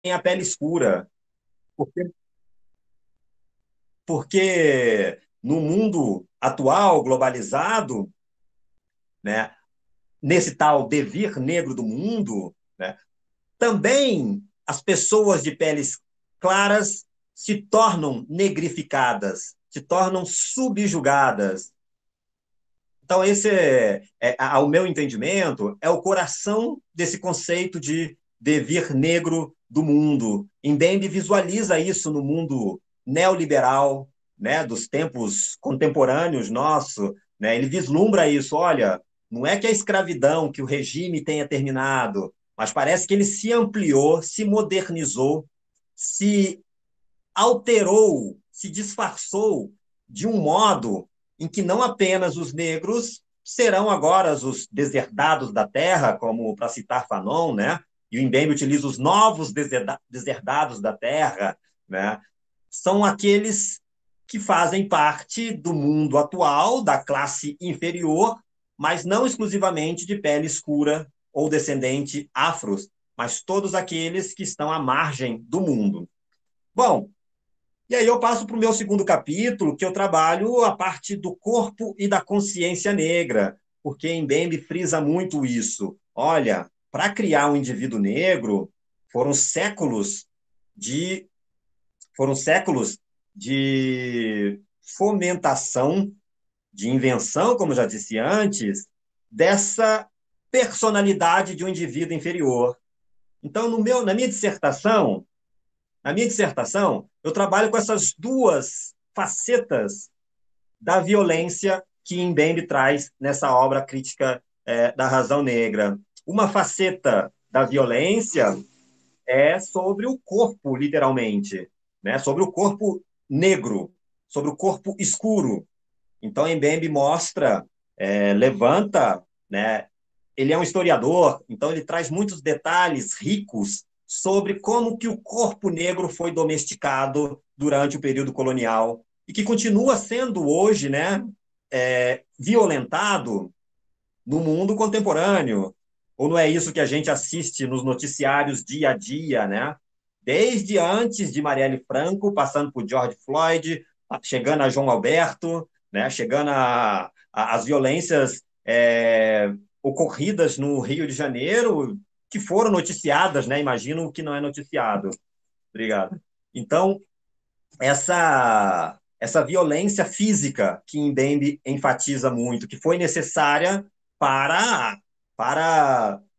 têm a pele escura. Porque, porque no mundo atual, globalizado, né, nesse tal devir negro do mundo, né, também as pessoas de peles claras se tornam negrificadas, se tornam subjugadas. Então, esse ao meu entendimento, é o coração desse conceito de devir negro do mundo. Mbembe visualiza isso no mundo neoliberal, né, dos tempos contemporâneos nosso, né? Ele vislumbra isso. Olha, não é que a escravidão, que o regime tenha terminado, mas parece que ele se ampliou, se modernizou, se alterou, se disfarçou de um modo em que não apenas os negros serão agora os deserdados da terra, como para citar Fanon, né? E o Mbembe utiliza os novos deserdados da terra, né? São aqueles que fazem parte do mundo atual, da classe inferior, mas não exclusivamente de pele escura ou descendente afros, mas todos aqueles que estão à margem do mundo. Bom, e aí eu passo para o meu segundo capítulo, que eu trabalho a parte do corpo e da consciência negra, porque Mbembe frisa muito isso. Olha, para criar um indivíduo negro, foram séculos de foram séculos de fomentação, de invenção, como já disse antes, dessa personalidade de um indivíduo inferior. Então, na minha dissertação, eu trabalho com essas duas facetas da violência que Mbembe traz nessa obra crítica da razão negra. Uma faceta da violência é sobre o corpo, literalmente, né? Sobre o corpo negro, sobre o corpo escuro. Então, Mbembe mostra, levanta, né? Ele é um historiador, então ele traz muitos detalhes ricos sobre como que o corpo negro foi domesticado durante o período colonial e que continua sendo hoje, né, violentado no mundo contemporâneo. Ou não é isso que a gente assiste nos noticiários dia a dia, né? Desde antes de Marielle Franco, passando por George Floyd, chegando a João Alberto, né? Chegando as violências ocorridas no Rio de Janeiro, que foram noticiadas, né? Imagino o que não é noticiado. Obrigado. Então, essa violência física que Mbembe enfatiza muito, que foi necessária para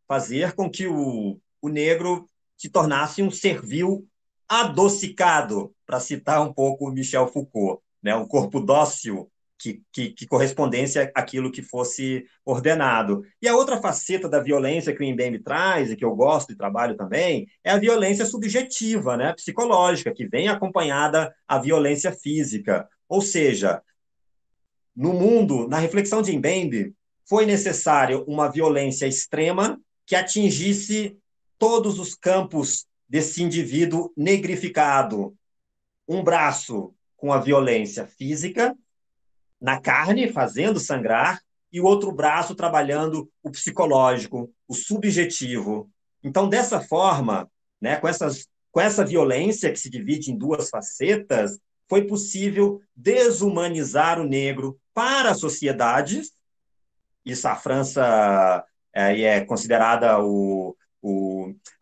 fazer com que o negro se tornasse um servil adocicado, para citar um pouco o Michel Foucault, né? Um corpo dócil que correspondesse àquilo que fosse ordenado. E a outra faceta da violência que o Mbembe traz, e que eu gosto e trabalho também, é a violência subjetiva, né, psicológica, que vem acompanhada à violência física. Ou seja, no mundo, na reflexão de Mbembe, foi necessário uma violência extrema que atingisse todos os campos desse indivíduo negrificado. Um braço com a violência física, na carne, fazendo sangrar, e o outro braço trabalhando o psicológico, o subjetivo. Então, dessa forma, né, com essa violência que se divide em duas facetas, foi possível desumanizar o negro para a sociedade. Isso a França é considerada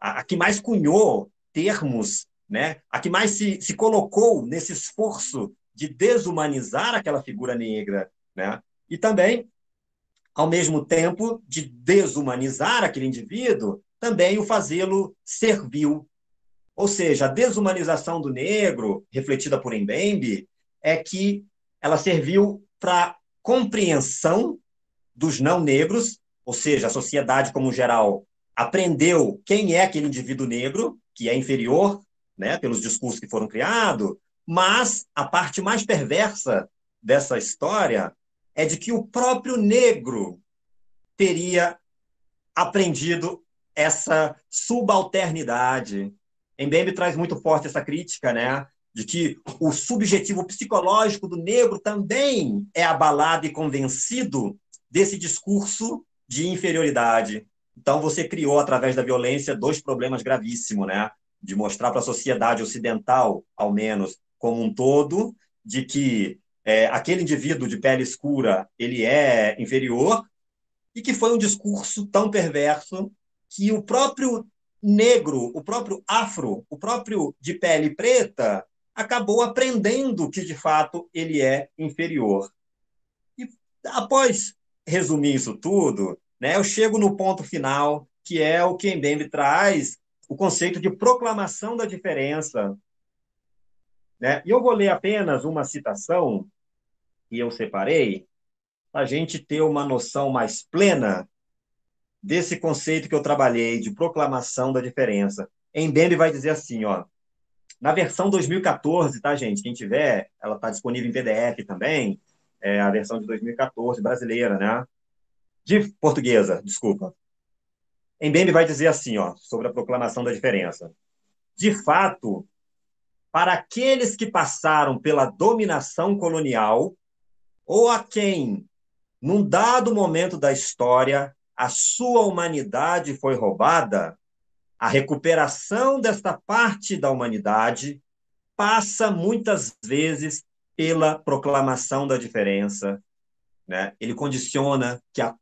a que mais cunhou termos, né? A que mais se colocou nesse esforço de desumanizar aquela figura negra, né? E também, ao mesmo tempo, de desumanizar aquele indivíduo, também o fazê-lo servil. Ou seja, a desumanização do negro, refletida por Mbembe, é que ela serviu para compreensão dos não negros, ou seja, a sociedade como geral aprendeu quem é aquele indivíduo negro, que é inferior, né, pelos discursos que foram criados, mas a parte mais perversa dessa história é de que o próprio negro teria aprendido essa subalternidade. Mbembe traz muito forte essa crítica, né, de que o subjetivo psicológico do negro também é abalado e convencido desse discurso de inferioridade. Então, você criou, através da violência, dois problemas gravíssimos, né? de mostrar para a sociedade ocidental, ao menos, como um todo, de que aquele indivíduo de pele escura ele é inferior, e que foi um discurso tão perverso que o próprio negro, o próprio afro, o próprio de pele preta, acabou aprendendo que, de fato, ele é inferior. E após resumir isso tudo, né, eu chego no ponto final, que é o que Mbembe traz, o conceito de proclamação da diferença. Né? E eu vou ler apenas uma citação que eu separei, para a gente ter uma noção mais plena desse conceito que eu trabalhei, de proclamação da diferença. Mbembe vai dizer assim, ó, na versão 2014, tá, gente? Quem tiver, ela está disponível em PDF também, a versão de 2014 brasileira, né? De portuguesa, desculpa. Mbembe vai dizer assim, ó, sobre a proclamação da diferença. De fato, para aqueles que passaram pela dominação colonial ou a quem, num dado momento da história, a sua humanidade foi roubada, a recuperação desta parte da humanidade passa muitas vezes pela proclamação da diferença, né? Ele condiciona que a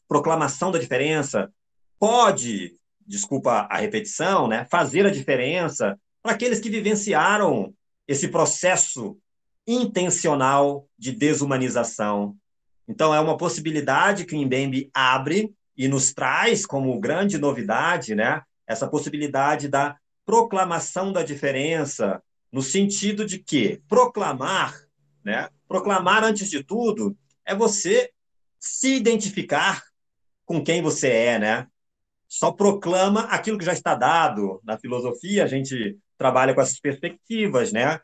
proclamação da diferença pode, desculpa a repetição, né, fazer a diferença para aqueles que vivenciaram esse processo intencional de desumanização. Então, é uma possibilidade que o Mbembe abre e nos traz como grande novidade, né, essa possibilidade da proclamação da diferença, no sentido de que proclamar, né, proclamar antes de tudo, é você se identificar com quem você é, né? Só proclama aquilo que já está dado. Na filosofia, a gente trabalha com essas perspectivas, né?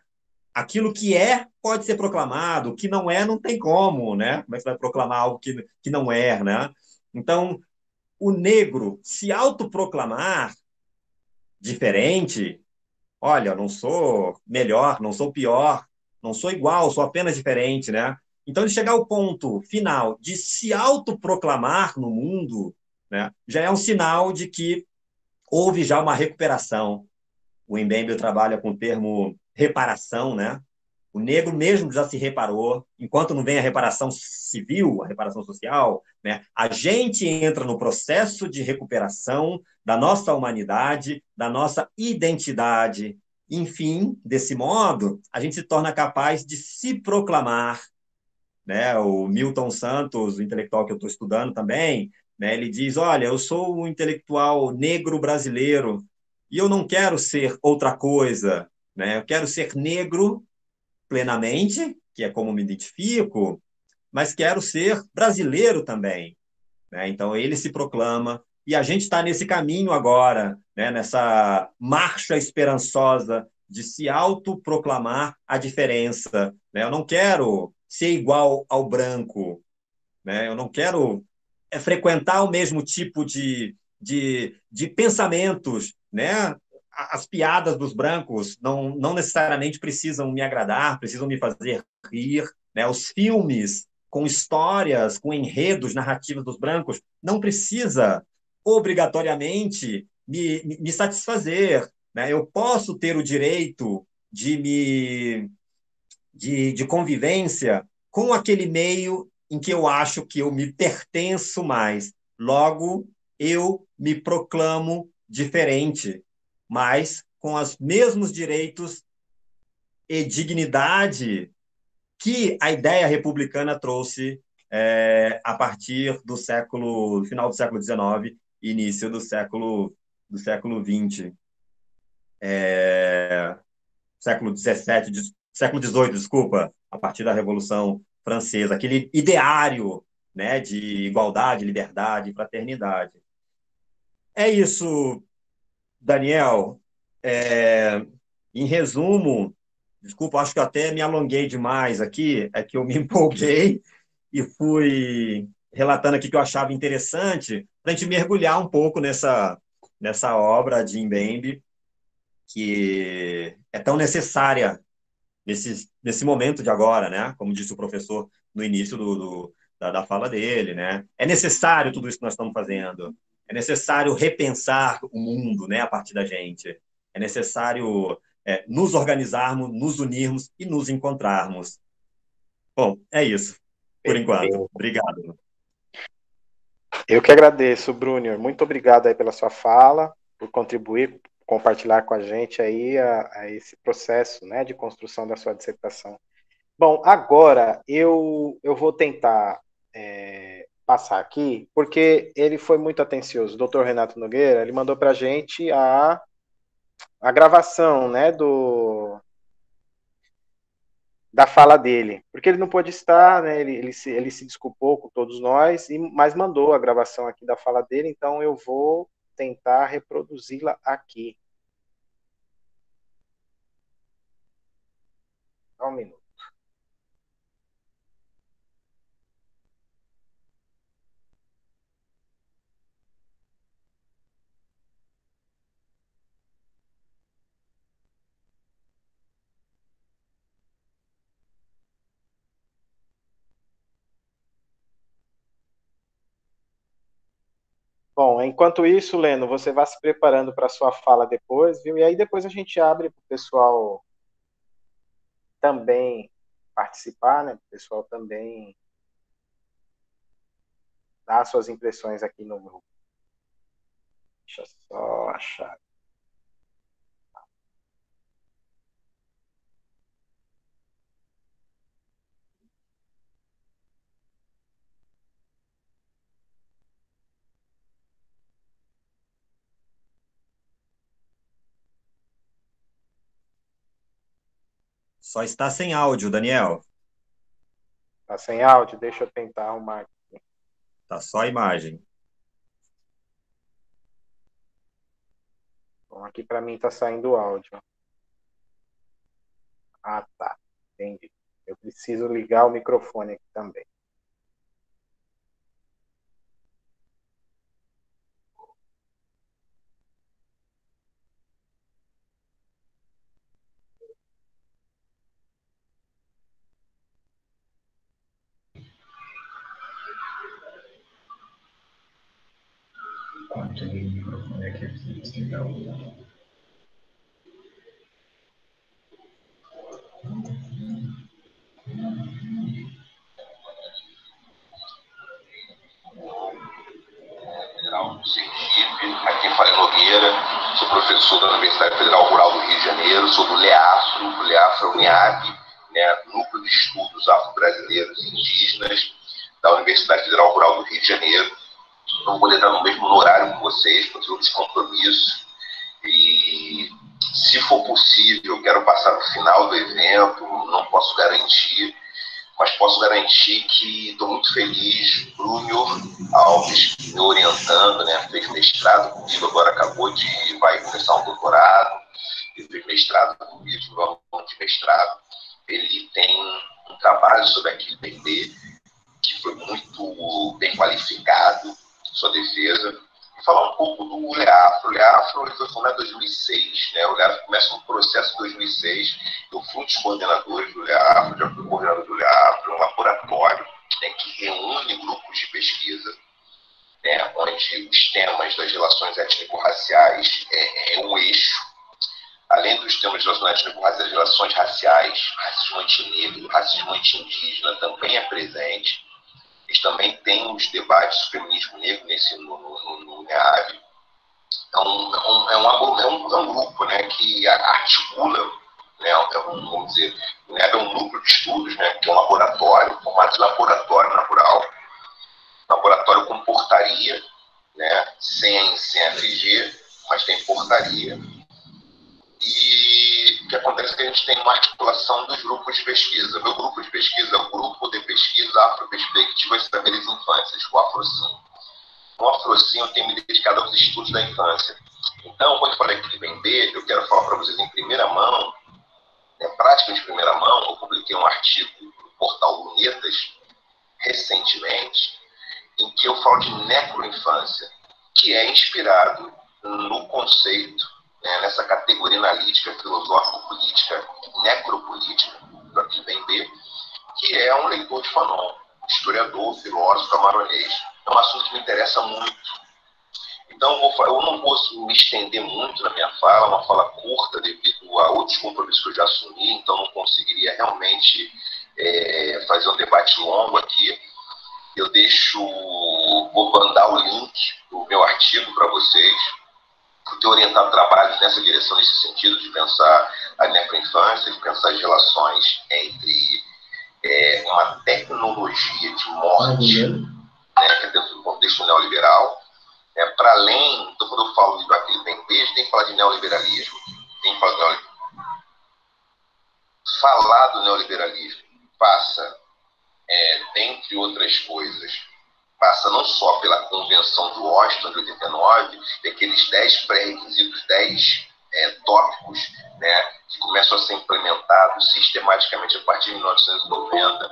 Aquilo que é pode ser proclamado, o que não é, não tem como, né? Como é que você vai proclamar algo que não é, né? Então, o negro se autoproclamar diferente, olha, não sou melhor, não sou pior, não sou igual, sou apenas diferente, né? Então, ele chegar ao ponto final de se autoproclamar no mundo, né, já é um sinal de que houve já uma recuperação. O Mbembe trabalha com o termo reparação, né? O negro mesmo já se reparou, enquanto não vem a reparação civil, a reparação social, né? A gente entra no processo de recuperação da nossa humanidade, da nossa identidade. Enfim, desse modo, a gente se torna capaz de se proclamar, né? O Milton Santos, o intelectual que eu estou estudando também, né? Ele diz: olha, eu sou um intelectual negro brasileiro e eu não quero ser outra coisa, né? Eu quero ser negro plenamente, que é como me identifico, mas quero ser brasileiro também, né? Então ele se proclama e a gente está nesse caminho agora, né? Nessa marcha esperançosa de se autoproclamar a diferença, né? Eu não quero ser igual ao branco, né? Eu não quero frequentar o mesmo tipo de pensamentos, né? As piadas dos brancos não necessariamente precisam me agradar, precisam me fazer rir, né? Os filmes com histórias, com enredos, narrativas dos brancos, não precisa obrigatoriamente me satisfazer, né? Eu posso ter o direito de convivência com aquele meio em que eu acho que eu me pertenço mais. Logo, eu me proclamo diferente, mas com os mesmos direitos e dignidade que a ideia republicana trouxe a partir do final do século XIX, início do século XX, século XVII, século XVIII, desculpa, a partir da Revolução Francesa, aquele ideário, né, de igualdade, liberdade, fraternidade. É isso, Daniel. Em resumo, desculpa, acho que eu até me alonguei demais aqui, é que eu me empolguei e fui relatando aqui que eu achava interessante para a gente mergulhar um pouco nessa obra de Mbembe, que é tão necessária nesse momento de agora, né? Como disse o professor no início da fala dele, né? É necessário tudo isso que nós estamos fazendo. É necessário repensar o mundo, né? A partir da gente. é necessário nos organizarmos, nos unirmos e nos encontrarmos. Bom, é isso, por enquanto. Perfeito. Obrigado. Eu que agradeço, Brunner. Muito obrigado aí pela sua fala, por contribuir, compartilhar com a gente aí a esse processo, né, de construção da sua dissertação. Bom, agora eu vou tentar passar aqui, porque ele foi muito atencioso. O doutor Renato Nogueira, ele mandou para a gente a gravação, né, da fala dele, porque ele não pôde estar, né, ele se desculpou com todos nós, mas mandou a gravação aqui da fala dele, então eu vou tentar reproduzi-la aqui. Só um minuto. Bom, enquanto isso, Leno, você vai se preparando para a sua fala depois, viu? E aí depois a gente abre para o pessoal também participar, né? Para o pessoal também dar suas impressões aqui no grupo. Deixa eu só achar. Só está sem áudio, Daniel. Tá sem áudio? Deixa eu tentar arrumar. Tá só a imagem. Bom, aqui para mim tá saindo o áudio. Ah, tá. Entendi. Eu preciso ligar o microfone aqui também. Quando eu ligo o microfone aqui, eu preciso desligar o... Federal do Sergipe, aqui em Faria Nogueira, sou professor da Universidade Federal Rural do Rio de Janeiro, sou do LEAFRO, o LEAFRO é o NEAB, né, Núcleo de Estudos Afro-Brasileiros e Indígenas, da Universidade Federal Rural do Rio de Janeiro. Não vou poder estar no mesmo horário com vocês, por outros compromissos, e se for possível, quero passar no final do evento, não posso garantir, mas posso garantir que estou muito feliz. Brunner Alves me orientando, né? Fez mestrado comigo, agora vai começar um doutorado, ele fez mestrado comigo, um ano de mestrado. Ele tem um trabalho sobre aquele bebê que foi muito bem qualificado, sua defesa. E falar um pouco do LEAFRO. O LEAFRO foi fundado em 2006, né? O LEAFRO começa um processo em 2006. Eu fui um dos coordenadores do LEAFRO, já fui coordenador do LEAFRO, um laboratório, né, que reúne grupos de pesquisa, né, onde os temas das relações étnico-raciais é o eixo. Além dos temas de relações étnico-raciais, as relações raciais, racismo antinegro, racismo anti-indígena também é presente. Eles também têm os debates do feminismo negro no NEAB. É um grupo, né, que articula, né, vamos dizer, o NEAB é um núcleo de estudos, né, que é um laboratório, formato de laboratório natural, laboratório com portaria, né, sem FG, mas tem portaria. E o que acontece é que a gente tem uma articulação dos grupos de pesquisa. Meu grupo de pesquisa é o Grupo de Pesquisa Afroperspectivas e Saberes Infâncias, o AFROCIM. No AFROCIM eu tenho me dedicado aos estudos da infância. Então, quando eu falei aqui de Bembe, eu quero falar para vocês em primeira mão, né, prática de primeira mão. Eu publiquei um artigo no portal Lunetas, recentemente, em que eu falo de necroinfância, que é inspirado no conceito, né, nessa categoria analítica, filosófico-política, necropolítica, do Achille Mbembe, que é um leitor de Fanon, historiador, filósofo camaronês. É um assunto que me interessa muito. E Então, eu não vou me estender muito na minha fala, uma fala curta devido a outros compromissos que eu já assumi, então não conseguiria realmente fazer um debate longo aqui. Vou mandar o link do meu artigo para vocês, por ter orientado trabalhos nessa direção, nesse sentido, de pensar a necroinfância, de pensar as relações entre uma tecnologia de morte, né, que é dentro do contexto neoliberal, para além, então, quando eu falo do aquele bem beijo, tem que falar de neoliberalismo, tem que falar de neoliberalismo. Falar do neoliberalismo passa, dentre outras coisas, passa não só pela Convenção de Washington de 89, e aqueles 10 pré-requisitos, 10 tópicos, né, que começam a ser implementados sistematicamente a partir de 1990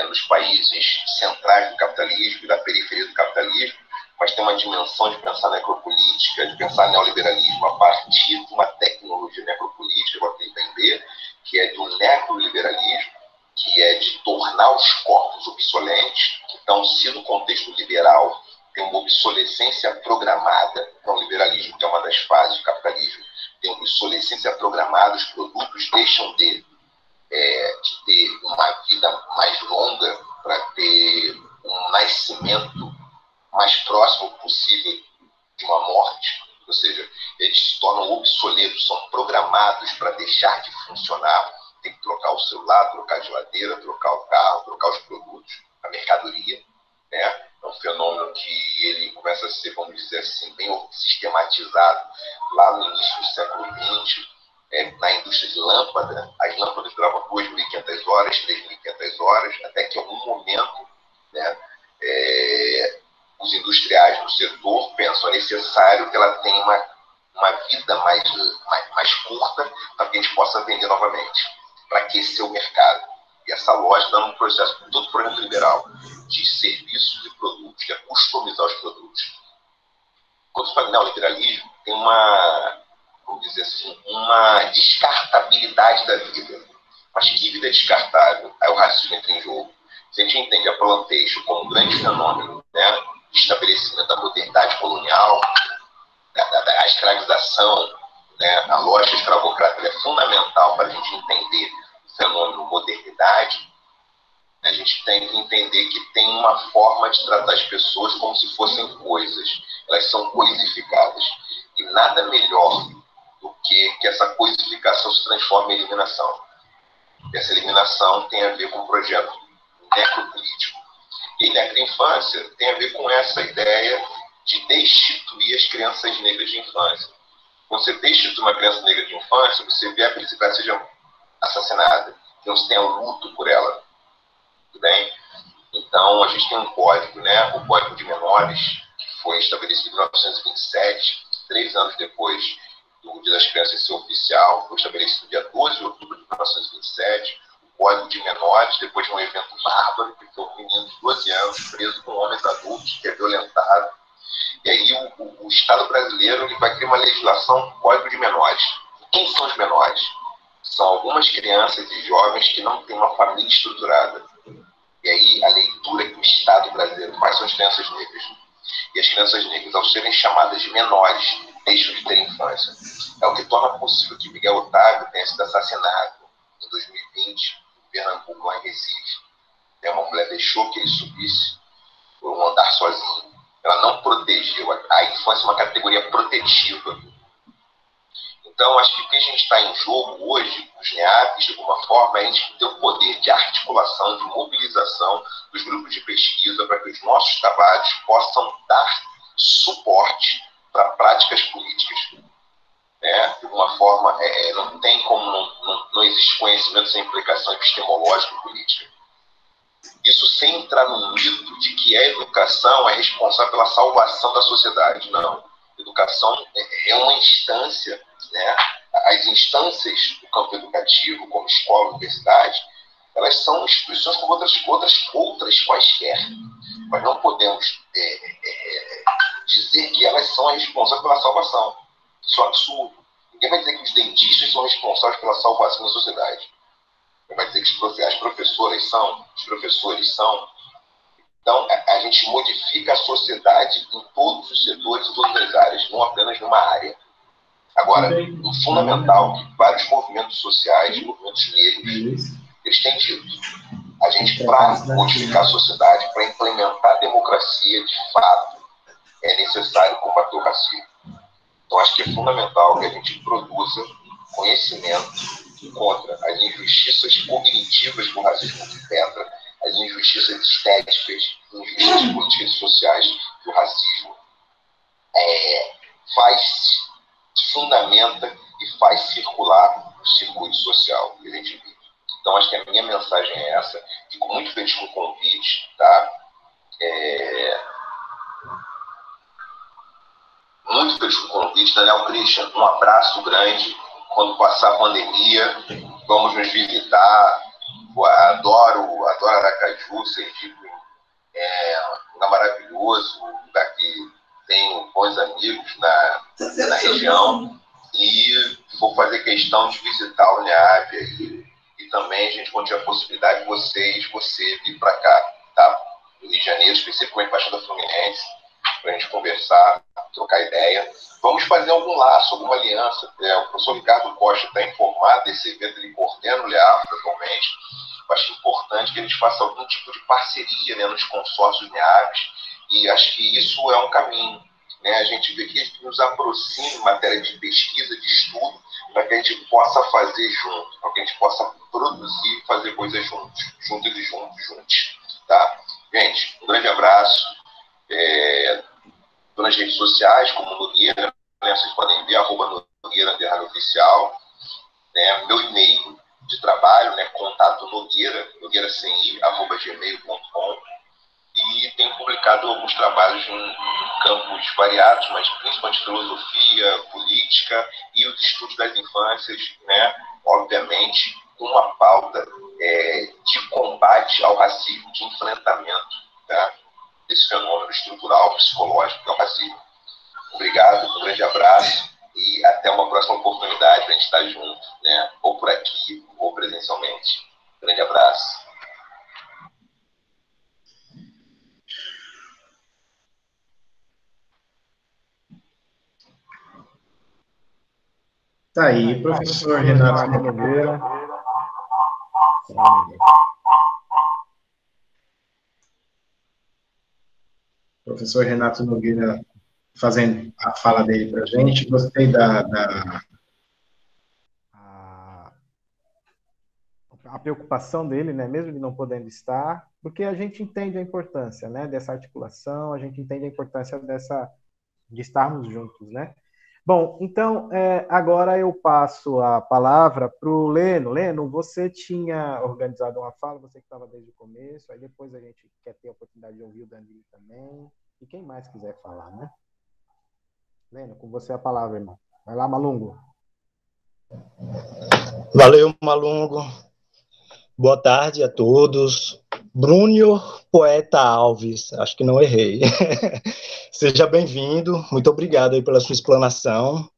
nos países centrais do capitalismo e da periferia do capitalismo, mas tem uma dimensão de pensar necropolítica, de pensar neoliberalismo a partir de uma tecnologia necropolítica, como tem que que é do necroliberalismo, que é de tornar os corpos obsoletos. Então, se no contexto liberal tem uma obsolescência programada, então o liberalismo, que é uma das fases do capitalismo, tem uma obsolescência programada, os produtos deixam de ter uma vida mais longa para ter um nascimento mais próximo possível de uma morte, ou seja, eles se tornam obsoletos, são programados para deixar de funcionar. Tem que trocar o celular, trocar a geladeira, trocar o carro, trocar os produtos, a mercadoria, né? É um fenômeno que ele começa a ser, vamos dizer assim, bem sistematizado lá no início do século XX, na indústria de lâmpada. As lâmpadas duravam 2.500 horas, 3.500 horas, até que em algum momento, né, os industriais do setor pensam necessário que ela tenha uma vida mais curta para que a gente possa vender novamente, para aquecer o mercado. E essa lógica está num processo, todo projeto liberal, de serviços e produtos, que é customizar os produtos. Quando se fala em neoliberalismo, tem vamos dizer assim, uma descartabilidade da vida. Mas que vida é descartável? Aí o racismo entra em jogo. Se a gente entende a plantation como um grande fenômeno, né, de estabelecimento da modernidade colonial, da escravização, né, a lógica escravocrata é fundamental para a gente entender o fenômeno modernidade. A gente tem que entender que tem uma forma de tratar as pessoas como se fossem coisas. Elas são coisificadas. E nada melhor do que essa coisificação se transforme em eliminação. E essa eliminação tem a ver com um projeto necropolítico. E necroinfância tem a ver com essa ideia de destituir as crianças negras de infância. Quando você destitui uma criança negra de infância, você vê a felicidade seja assassinada, que não se tenha luto por ela. Tudo bem? Então, a gente tem um código, né? O Código de Menores, que foi estabelecido em 1927, 3 anos depois do Dia das Crianças ser oficial, foi estabelecido no dia 12 de outubro de 1927, o Código de Menores, depois de um evento bárbaro, que foi um menino de 12 anos preso com homens adultos, que é violentado. E aí o Estado brasileiro ele vai criar uma legislação, Código de Menores. Quem são os menores? São algumas crianças e jovens que não têm uma família estruturada. E aí a leitura que o Estado brasileiro faz são as crianças negras. E as crianças negras, ao serem chamadas de menores, deixam de ter infância. É o que torna possível que Miguel Otávio tenha sido assassinado em 2020, em Pernambuco, lá em Recife. Uma mulher deixou que ele subisse por um andar sozinho. Ela não protegeu. A infância é uma categoria protetiva. Então, acho que o que a gente está em jogo hoje, os NEAPs, de alguma forma, é a gente ter o poder de articulação, de mobilização dos grupos de pesquisa para que os nossos trabalhos possam dar suporte para práticas políticas. De alguma forma, não tem como não existe conhecimento sem implicação epistemológica e política. Isso sem entrar no mito de que a educação é responsável pela salvação da sociedade. Não. A educação é uma instância, né? As instâncias do campo educativo, como escola, universidade, elas são instituições como outras quaisquer. Mas não podemos dizer que elas são responsáveis pela salvação. Isso é um absurdo. Ninguém vai dizer que os dentistas são responsáveis pela salvação da sociedade. Vai dizer que as professoras são, os professores são. Então, a gente modifica a sociedade em todos os setores, em todas as áreas, não apenas numa área. Agora, o fundamental que vários movimentos sociais, movimentos negros, eles têm dito. A gente, para modificar a sociedade, para implementar a democracia de fato, é necessário combater o racismo. Então, acho que é fundamental que a gente produza conhecimento contra as injustiças cognitivas que o racismo perpetra, as injustiças estéticas, as injustiças políticas e sociais que o racismo fundamenta e faz circular o circuito social que a gente vive. Então, acho que a minha mensagem é essa. Fico muito feliz com o convite, tá? Muito feliz com o convite. Daniel Christian, um abraço grande. Quando passar a pandemia, vamos nos visitar. Adoro Aracaju, Sergipe é um lugar maravilhoso, um lugar que tenho bons amigos na região. E vou fazer questão de visitar o UNEAB aí. E também, gente, quando tiver a possibilidade de você vir para cá, tá? No Rio de Janeiro, especificamente Baixada Fluminense, para a gente conversar, trocar ideia. Vamos fazer algum laço, alguma aliança. O professor Ricardo Costa está informado desse evento, ele coordena o LEAFRO atualmente. Eu acho importante que a gente faça algum tipo de parceria, né, nos consórcios NEABs, e acho que isso é um caminho. Né? A gente vê que a gente nos aproxima em matéria de pesquisa, de estudo, para que a gente possa fazer junto, para que a gente possa produzir e fazer coisas juntos e juntos. Tá? Gente, um grande abraço. Estou nas redes sociais, como Nogueira, né? Vocês podem ver, @Nogueira_oficial, né? Meu e-mail de trabalho, né? Contato Nogueira sem i, @gmail.com, e tenho publicado alguns trabalhos em campos variados, mas principalmente filosofia, política e os estudos das infâncias, né? Obviamente, com uma pauta de combate ao racismo, de enfrentamento, tá? Desse fenômeno estrutural, psicológico, que é o racismo. Obrigado, um grande abraço e até uma próxima oportunidade para a gente estar junto, né? Ou por aqui, ou presencialmente. Grande abraço. Tá aí, professor Renato Nogueira. Professor Renato Nogueira fazendo a fala dele para a gente. Gostei a preocupação dele, né, mesmo ele não podendo estar, porque a gente entende a importância, né, dessa articulação, a gente entende a importância de estarmos juntos, né? Bom, então, agora eu passo a palavra para o Leno. Leno, você tinha organizado uma fala, você que estava desde o começo, aí depois a gente quer ter a oportunidade de ouvir o Danilo também, e quem mais quiser falar, né? Leno, com você a palavra, irmão. Vai lá, Malungo. Valeu, Malungo. Boa tarde a todos. Brunio Poeta Alves, acho que não errei. Seja bem-vindo, muito obrigado aí pela sua explanação.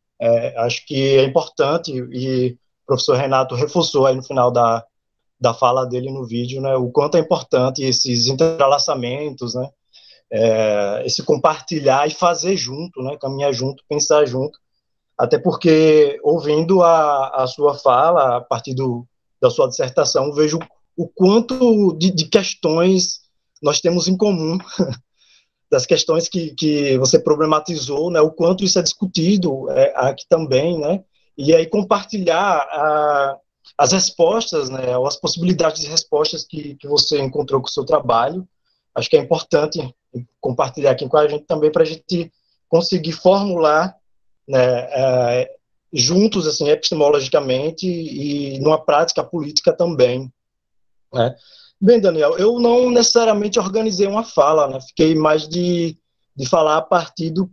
Acho que é importante, e o professor Renato reforçou aí no final da fala dele no vídeo, né, o quanto é importante esses entrelaçamentos, né, esse compartilhar e fazer junto, né, caminhar junto, pensar junto, até porque, ouvindo a sua fala, a partir da sua dissertação, vejo o quanto de questões nós temos em comum, das questões que você problematizou, né, o quanto isso é discutido aqui também, né, e aí compartilhar as respostas, né, ou as possibilidades de respostas que você encontrou com o seu trabalho. Acho que é importante compartilhar aqui com a gente também, para a gente conseguir formular, né, juntos, assim, epistemologicamente e numa prática política também, né. Bem, Daniel, eu não necessariamente organizei uma fala, né, fiquei mais de falar a partir do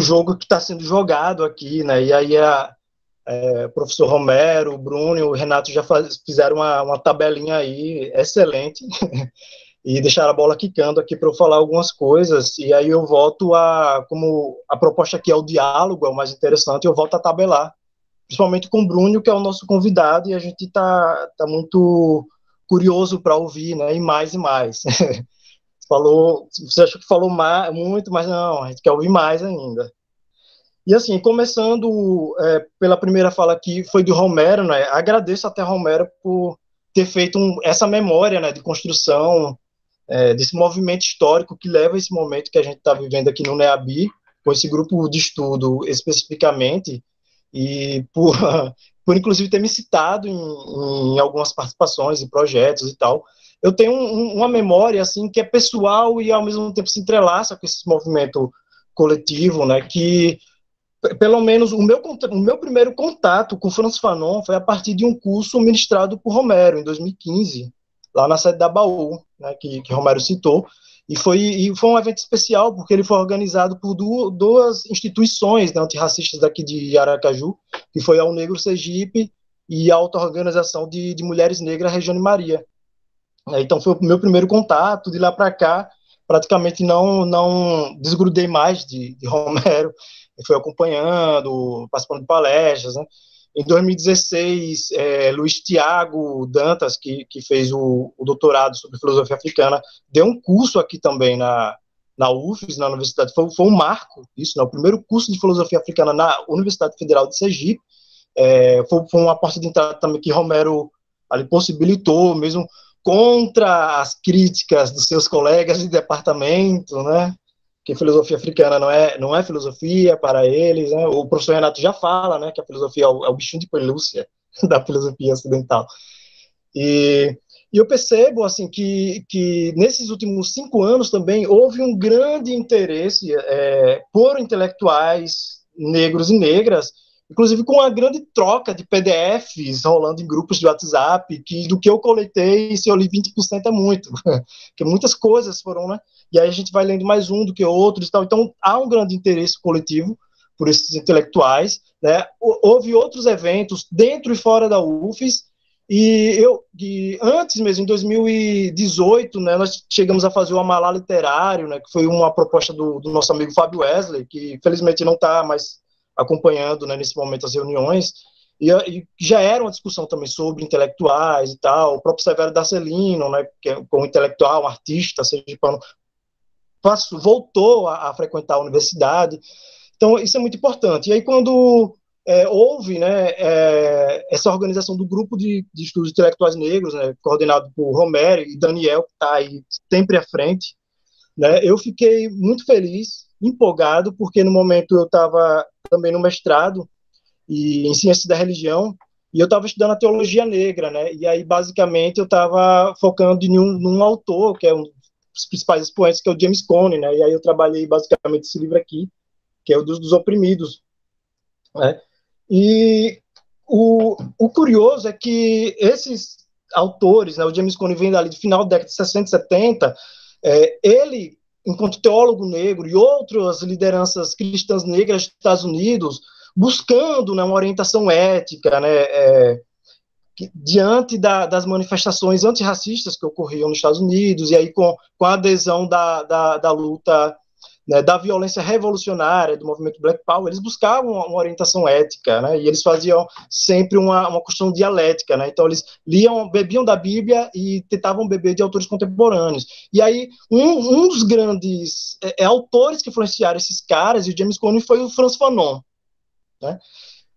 jogo que está sendo jogado aqui, né, e aí o professor Romero, o Bruno e o Renato já fizeram uma tabelinha aí excelente, e deixaram a bola quicando aqui para eu falar algumas coisas, e aí eu volto como a proposta aqui é o diálogo, é o mais interessante, eu volto a tabelar, principalmente com o Bruno, que é o nosso convidado, e a gente está muito curioso para ouvir, né, e mais e mais. Você achou que falou muito, mas não, a gente quer ouvir mais ainda. E assim, começando pela primeira fala que foi de Romero, né, agradeço até Romero por ter feito essa memória, né, de construção desse movimento histórico que leva a esse momento que a gente está vivendo aqui no NEABI, com esse grupo de estudo especificamente, e por inclusive ter me citado em algumas participações e projetos e tal. Eu tenho uma memória assim que é pessoal e ao mesmo tempo se entrelaça com esse movimento coletivo, né, que pelo menos o meu primeiro contato com Frantz Fanon foi a partir de um curso ministrado por Romero, em 2015, lá na sede da Baú, né, que Romero citou, e foi um evento especial, porque ele foi organizado por duas instituições, né, antirracistas daqui de Aracaju, que foi a O Negro Sergipe e a Auto-Organização de Mulheres Negras Regiane Maria. Então foi o meu primeiro contato, de lá para cá, praticamente não desgrudei mais de Romero, fui acompanhando, participando de palestras, né? Em 2016, Luiz Tiago Dantas, que fez o doutorado sobre filosofia africana, deu um curso aqui também na UFES, na Universidade, foi um marco, isso, né? O primeiro curso de filosofia africana na Universidade Federal de Sergipe, foi uma porta de entrada também que Romero ali possibilitou, mesmo contra as críticas dos seus colegas de departamento, né? Que filosofia africana não é filosofia para eles, né? O professor Renato já fala, né, que a filosofia é o bichinho de pelúcia da filosofia ocidental. E eu percebo assim que nesses últimos 5 anos também houve um grande interesse por intelectuais negros e negras, inclusive com uma grande troca de PDFs rolando em grupos de WhatsApp, que do que eu coletei, se eu li 20% é muito, porque muitas coisas foram, né? E aí a gente vai lendo mais um do que outros e tal. Então há um grande interesse coletivo por esses intelectuais, né? Houve outros eventos dentro e fora da UFES, e antes mesmo, em 2018, né, nós chegamos a fazer o Amalá Literário, né, que foi uma proposta do nosso amigo Fábio Wesley, que felizmente não está mais acompanhando, né, nesse momento as reuniões, e já era uma discussão também sobre intelectuais e tal. O próprio Severo Darcelino, né, que é um intelectual, um artista sergipano, voltou a frequentar a universidade. Então isso é muito importante. E aí quando houve, né, essa organização do grupo de estudos intelectuais negros, né, coordenado por Romero e Daniel, que está aí sempre à frente, né, eu fiquei muito feliz, empolgado, porque no momento eu estava também no mestrado em Ciências da Religião, e eu estava estudando a teologia negra, né, e aí basicamente eu estava focando num autor, que é um dos principais expoentes, que é o James Cone, né, e aí eu trabalhei basicamente esse livro aqui, que é o dos oprimidos, né, e o curioso é que esses autores, né, o James Cone vem dali do final da década de 60 e 70, ele, enquanto teólogo negro, e outras lideranças cristãs negras dos Estados Unidos, buscando, né, uma orientação ética, né, diante das manifestações antirracistas que ocorriam nos Estados Unidos, e aí com a adesão da luta, né, da violência revolucionária, do movimento Black Power, eles buscavam uma orientação ética, né, e eles faziam sempre uma questão dialética, né, então eles bebiam da Bíblia e tentavam beber de autores contemporâneos. E aí um dos grandes autores que influenciaram esses caras, e o James Cone, foi o Frantz Fanon, né?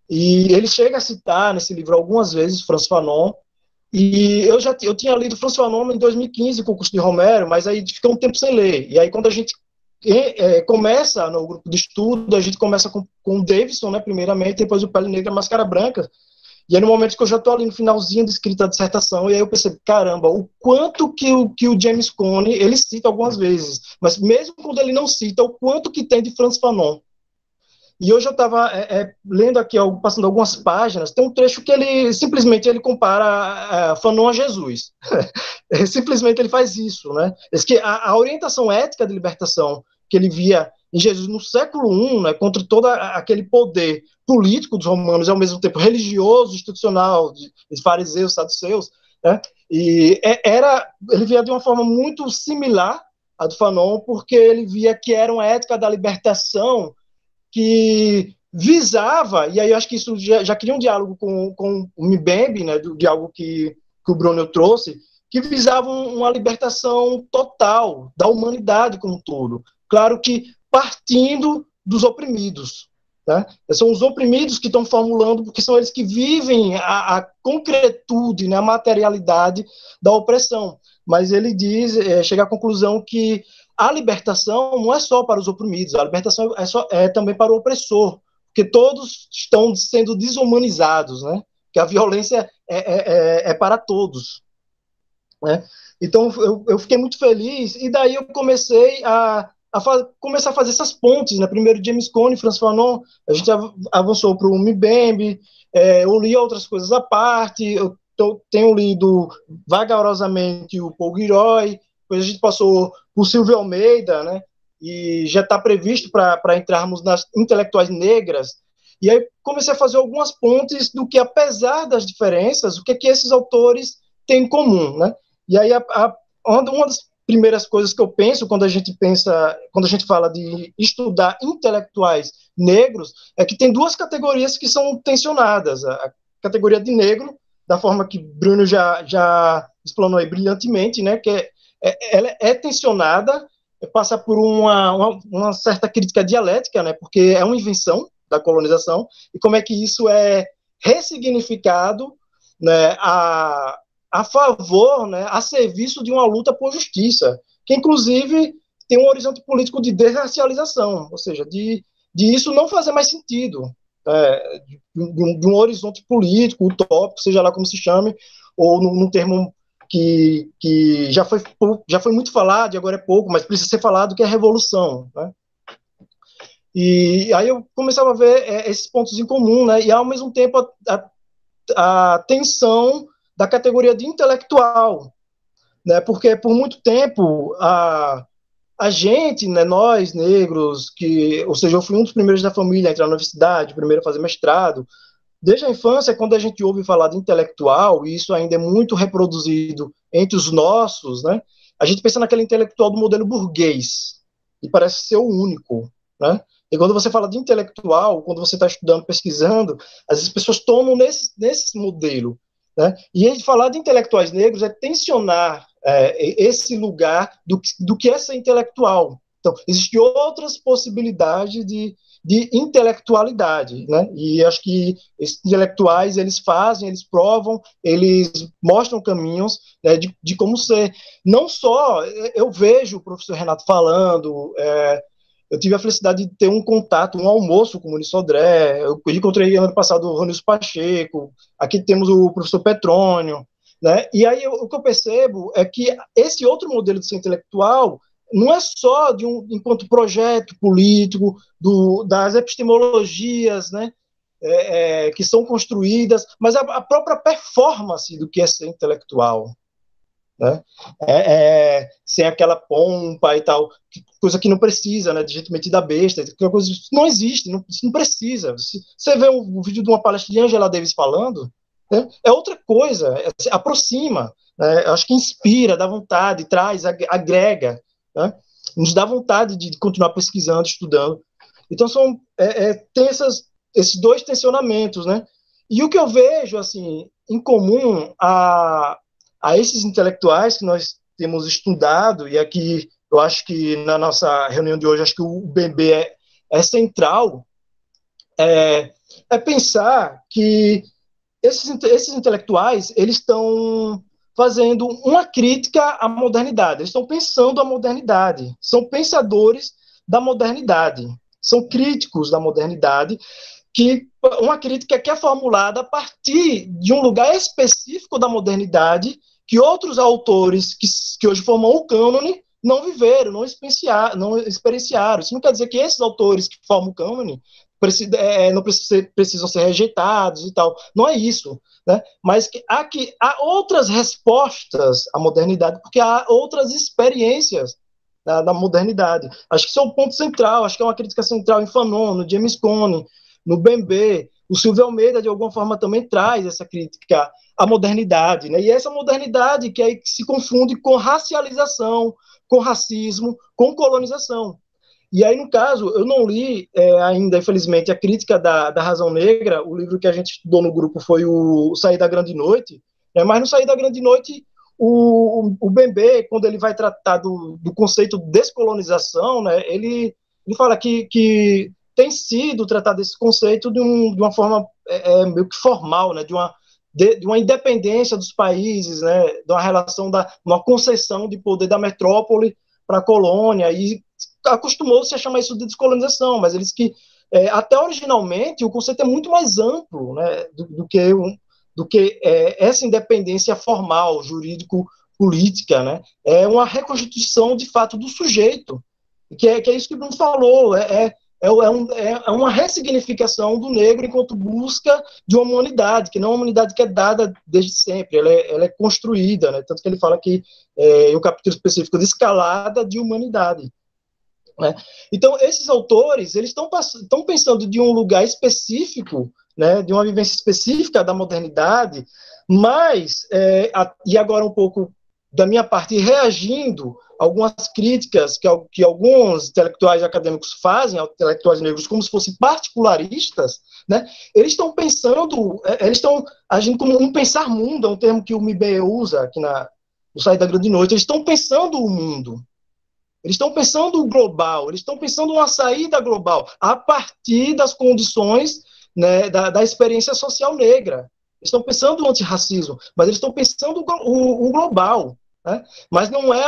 E ele chega a citar nesse livro algumas vezes Frantz Fanon, e eu tinha lido Frantz Fanon em 2015 com o curso de Romero, mas aí ficou um tempo sem ler. E aí quando a gente começa no grupo de estudo, a gente começa com o Davidson, né, primeiramente, depois o Pele Negra, Máscara Branca, e aí no momento que eu já estou ali no finalzinho de escrita da dissertação, e aí eu percebo, caramba, o quanto que o James Cone, ele cita algumas vezes, mas mesmo quando ele não cita, o quanto que tem de Frantz Fanon. E hoje eu estava lendo aqui, passando algumas páginas, tem um trecho que ele simplesmente compara Fanon a Jesus. Simplesmente ele faz isso, né? Diz que a orientação ética de libertação que ele via em Jesus no século I, né, contra todo aquele poder político dos romanos e ao mesmo tempo religioso, institucional, de fariseus, saduceus, né? E ele via de uma forma muito similar à do Fanon, porque ele via que era uma ética da libertação que visava, e aí eu acho que isso já cria um diálogo com o Mbembe, né, do diálogo que o Bruno trouxe, que visavam uma libertação total da humanidade como um todo. Claro que partindo dos oprimidos. Né? São os oprimidos que estão formulando, porque são eles que vivem a concretude, né, a materialidade da opressão. Mas ele diz, chega à conclusão que a libertação não é só para os oprimidos, a libertação é também para o opressor, porque todos estão sendo desumanizados, né? Que a violência é para todos. Né? Então, eu fiquei muito feliz, e daí eu comecei começar a fazer essas pontes, né? Primeiro James Cone, Franz Fanon, a gente avançou para o Mbembe, eu li outras coisas à parte, eu tenho lido vagarosamente o Paul Gilroy, depois a gente passou por Silvio Almeida, né? E já está previsto para entrarmos nas intelectuais negras, e aí comecei a fazer algumas pontes do que, apesar das diferenças, o que esses autores têm em comum, né? E aí uma das primeiras coisas que eu penso quando a gente fala de estudar intelectuais negros, é que tem duas categorias que são tensionadas. A categoria de negro, da forma que Bruno já explanou aí brilhantemente, né, que ela é tensionada, passa por uma certa crítica dialética, né, porque é uma invenção da colonização, e como é que isso é ressignificado, né, a favor, né, a serviço de uma luta por justiça, que inclusive tem um horizonte político de desracialização, ou seja, de isso não fazer mais sentido, de um horizonte político, utópico, seja lá como se chame, ou num termo que já foi muito falado, e agora é pouco, mas precisa ser falado, que é a revolução, né? E aí eu começava a ver esses pontos em comum, né, e ao mesmo tempo a tensão da categoria de intelectual, né, porque por muito tempo a gente, né, nós negros, ou seja, eu fui um dos primeiros da família a entrar na universidade, primeiro a fazer mestrado, desde a infância, quando a gente ouve falar de intelectual, e isso ainda é muito reproduzido entre os nossos, né, a gente pensa naquele intelectual do modelo burguês, e parece ser o único, né, e quando você fala de intelectual, quando você está estudando, pesquisando, às vezes as pessoas tomam nesse modelo, né? E a gente falar de intelectuais negros é tensionar esse lugar do que é ser intelectual. Então, existem outras possibilidades de intelectualidade, né? E acho que esses intelectuais, eles fazem, eles provam, eles mostram caminhos, né, de como ser. Não só, eu vejo o professor Renato falando, eu tive a felicidade de ter um contato, um almoço com o Muniz Sodré, eu encontrei ano passado o Ronilson Pacheco, aqui temos o professor Petrônio, né? E aí o que eu percebo é que esse outro modelo de ser intelectual não é só enquanto projeto político, das epistemologias, né, que são construídas, mas a própria performance do que é ser intelectual, né? Sem aquela pompa e tal, coisa que não precisa, né, de gente metida besta, coisa não existe, não precisa. Você vê um vídeo de uma palestra de Angela Davis falando, né, é outra coisa, aproxima, né, acho que inspira, dá vontade, traz, agrega, né, nos dá vontade de continuar pesquisando, estudando. Então tem esses dois tensionamentos, né? E o que eu vejo assim em comum a esses intelectuais que nós temos estudado, e aqui eu acho que na nossa reunião de hoje, acho que o BB é central, é pensar que esses intelectuais, eles estão fazendo uma crítica à modernidade, eles estão pensando a modernidade, são pensadores da modernidade, são críticos da modernidade, uma crítica que é formulada a partir de um lugar específico da modernidade que outros autores que hoje formam o cânone não viveram, não experienciaram. Isso não quer dizer que esses autores que formam o cânone não precisam ser rejeitados e tal. Não é isso, né? Mas que há outras respostas à modernidade, porque há outras experiências da modernidade. Acho que isso é um ponto central, acho que é uma crítica central em Fanon, no James Cone, no Mbembe. O Silvio Almeida, de alguma forma, também traz essa crítica à modernidade, né? E essa modernidade que se confunde com racialização, com racismo, com colonização. E aí, no caso, eu não li ainda, infelizmente, a crítica da Razão Negra. O livro que a gente estudou no grupo foi o Sair da Grande Noite, né? Mas no Sair da Grande Noite, o Bembe, quando ele vai tratar do conceito de descolonização, né, ele fala que tem sido tratado esse conceito de uma forma meio que formal, né, de uma independência dos países, né, de uma relação uma concessão de poder da metrópole para a colônia, e acostumou-se a chamar isso de descolonização, mas eles que, até originalmente, o conceito é muito mais amplo, né, do que essa independência formal, jurídico-política, né, é uma reconstituição, de fato, do sujeito, que é isso que o Bruno falou, é uma ressignificação do negro enquanto busca de uma humanidade, que não é uma humanidade que é dada desde sempre, ela é construída, né? Tanto que ele fala que, em um capítulo específico, de escalada de humanidade. Né? Então, esses autores, eles estão pensando de um lugar específico, né, de uma vivência específica da modernidade, mas, e agora um pouco da minha parte, reagindo a algumas críticas que alguns intelectuais acadêmicos fazem, intelectuais negros, como se fossem particularistas, né, eles estão pensando, eles estão agindo como um pensar mundo, é um termo que o Mibé usa aqui no Sair da Grande Noite, eles estão pensando o mundo, eles estão pensando o global, eles estão pensando uma saída global, a partir das condições, né, da experiência social negra. Eles estão pensando o antirracismo, mas eles estão pensando o global. Né? Mas não é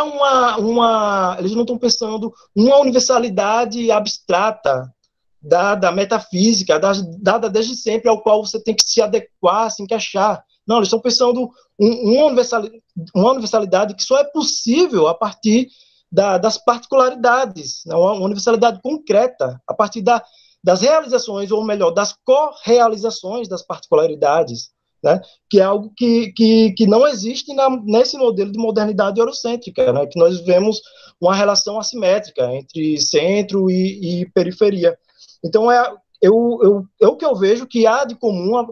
eles não estão pensando uma universalidade abstrata da metafísica, dada desde sempre, ao qual você tem que se adequar, se encaixar. Não, eles estão pensando uma universalidade que só é possível a partir das particularidades, né? Uma universalidade concreta, a partir das realizações, ou melhor, das correalizações das particularidades. Né, que é algo que não existe nesse modelo de modernidade eurocêntrica, né, que nós vemos uma relação assimétrica entre centro e periferia. Então, o que eu vejo que há de comum,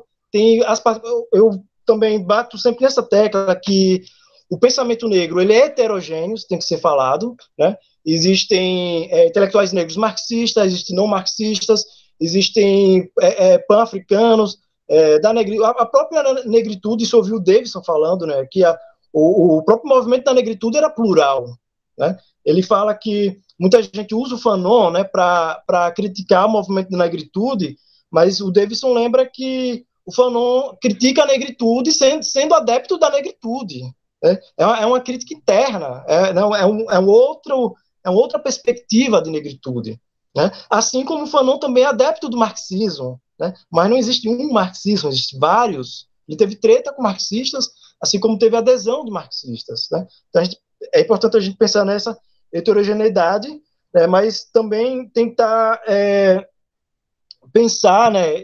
eu também bato sempre nessa tecla que o pensamento negro ele é heterogêneo, tem que ser falado, né? Existem intelectuais negros marxistas, existem não marxistas, existem pan-africanos, a própria negritude, isso eu ouvi o Davidson falando, né, que o próprio movimento da negritude era plural. Né? Ele fala que muita gente usa o Fanon, né, para criticar o movimento da negritude, mas o Davidson lembra que o Fanon critica a negritude sendo adepto da negritude. Né? É uma crítica interna, é uma outra perspectiva de negritude. Né? Assim como o Fanon também é adepto do marxismo, né? Mas não existe um marxismo, existem vários. Ele teve treta com marxistas, assim como teve adesão de marxistas. Né? Então, é importante a gente pensar nessa heterogeneidade, né, mas também tentar pensar, né,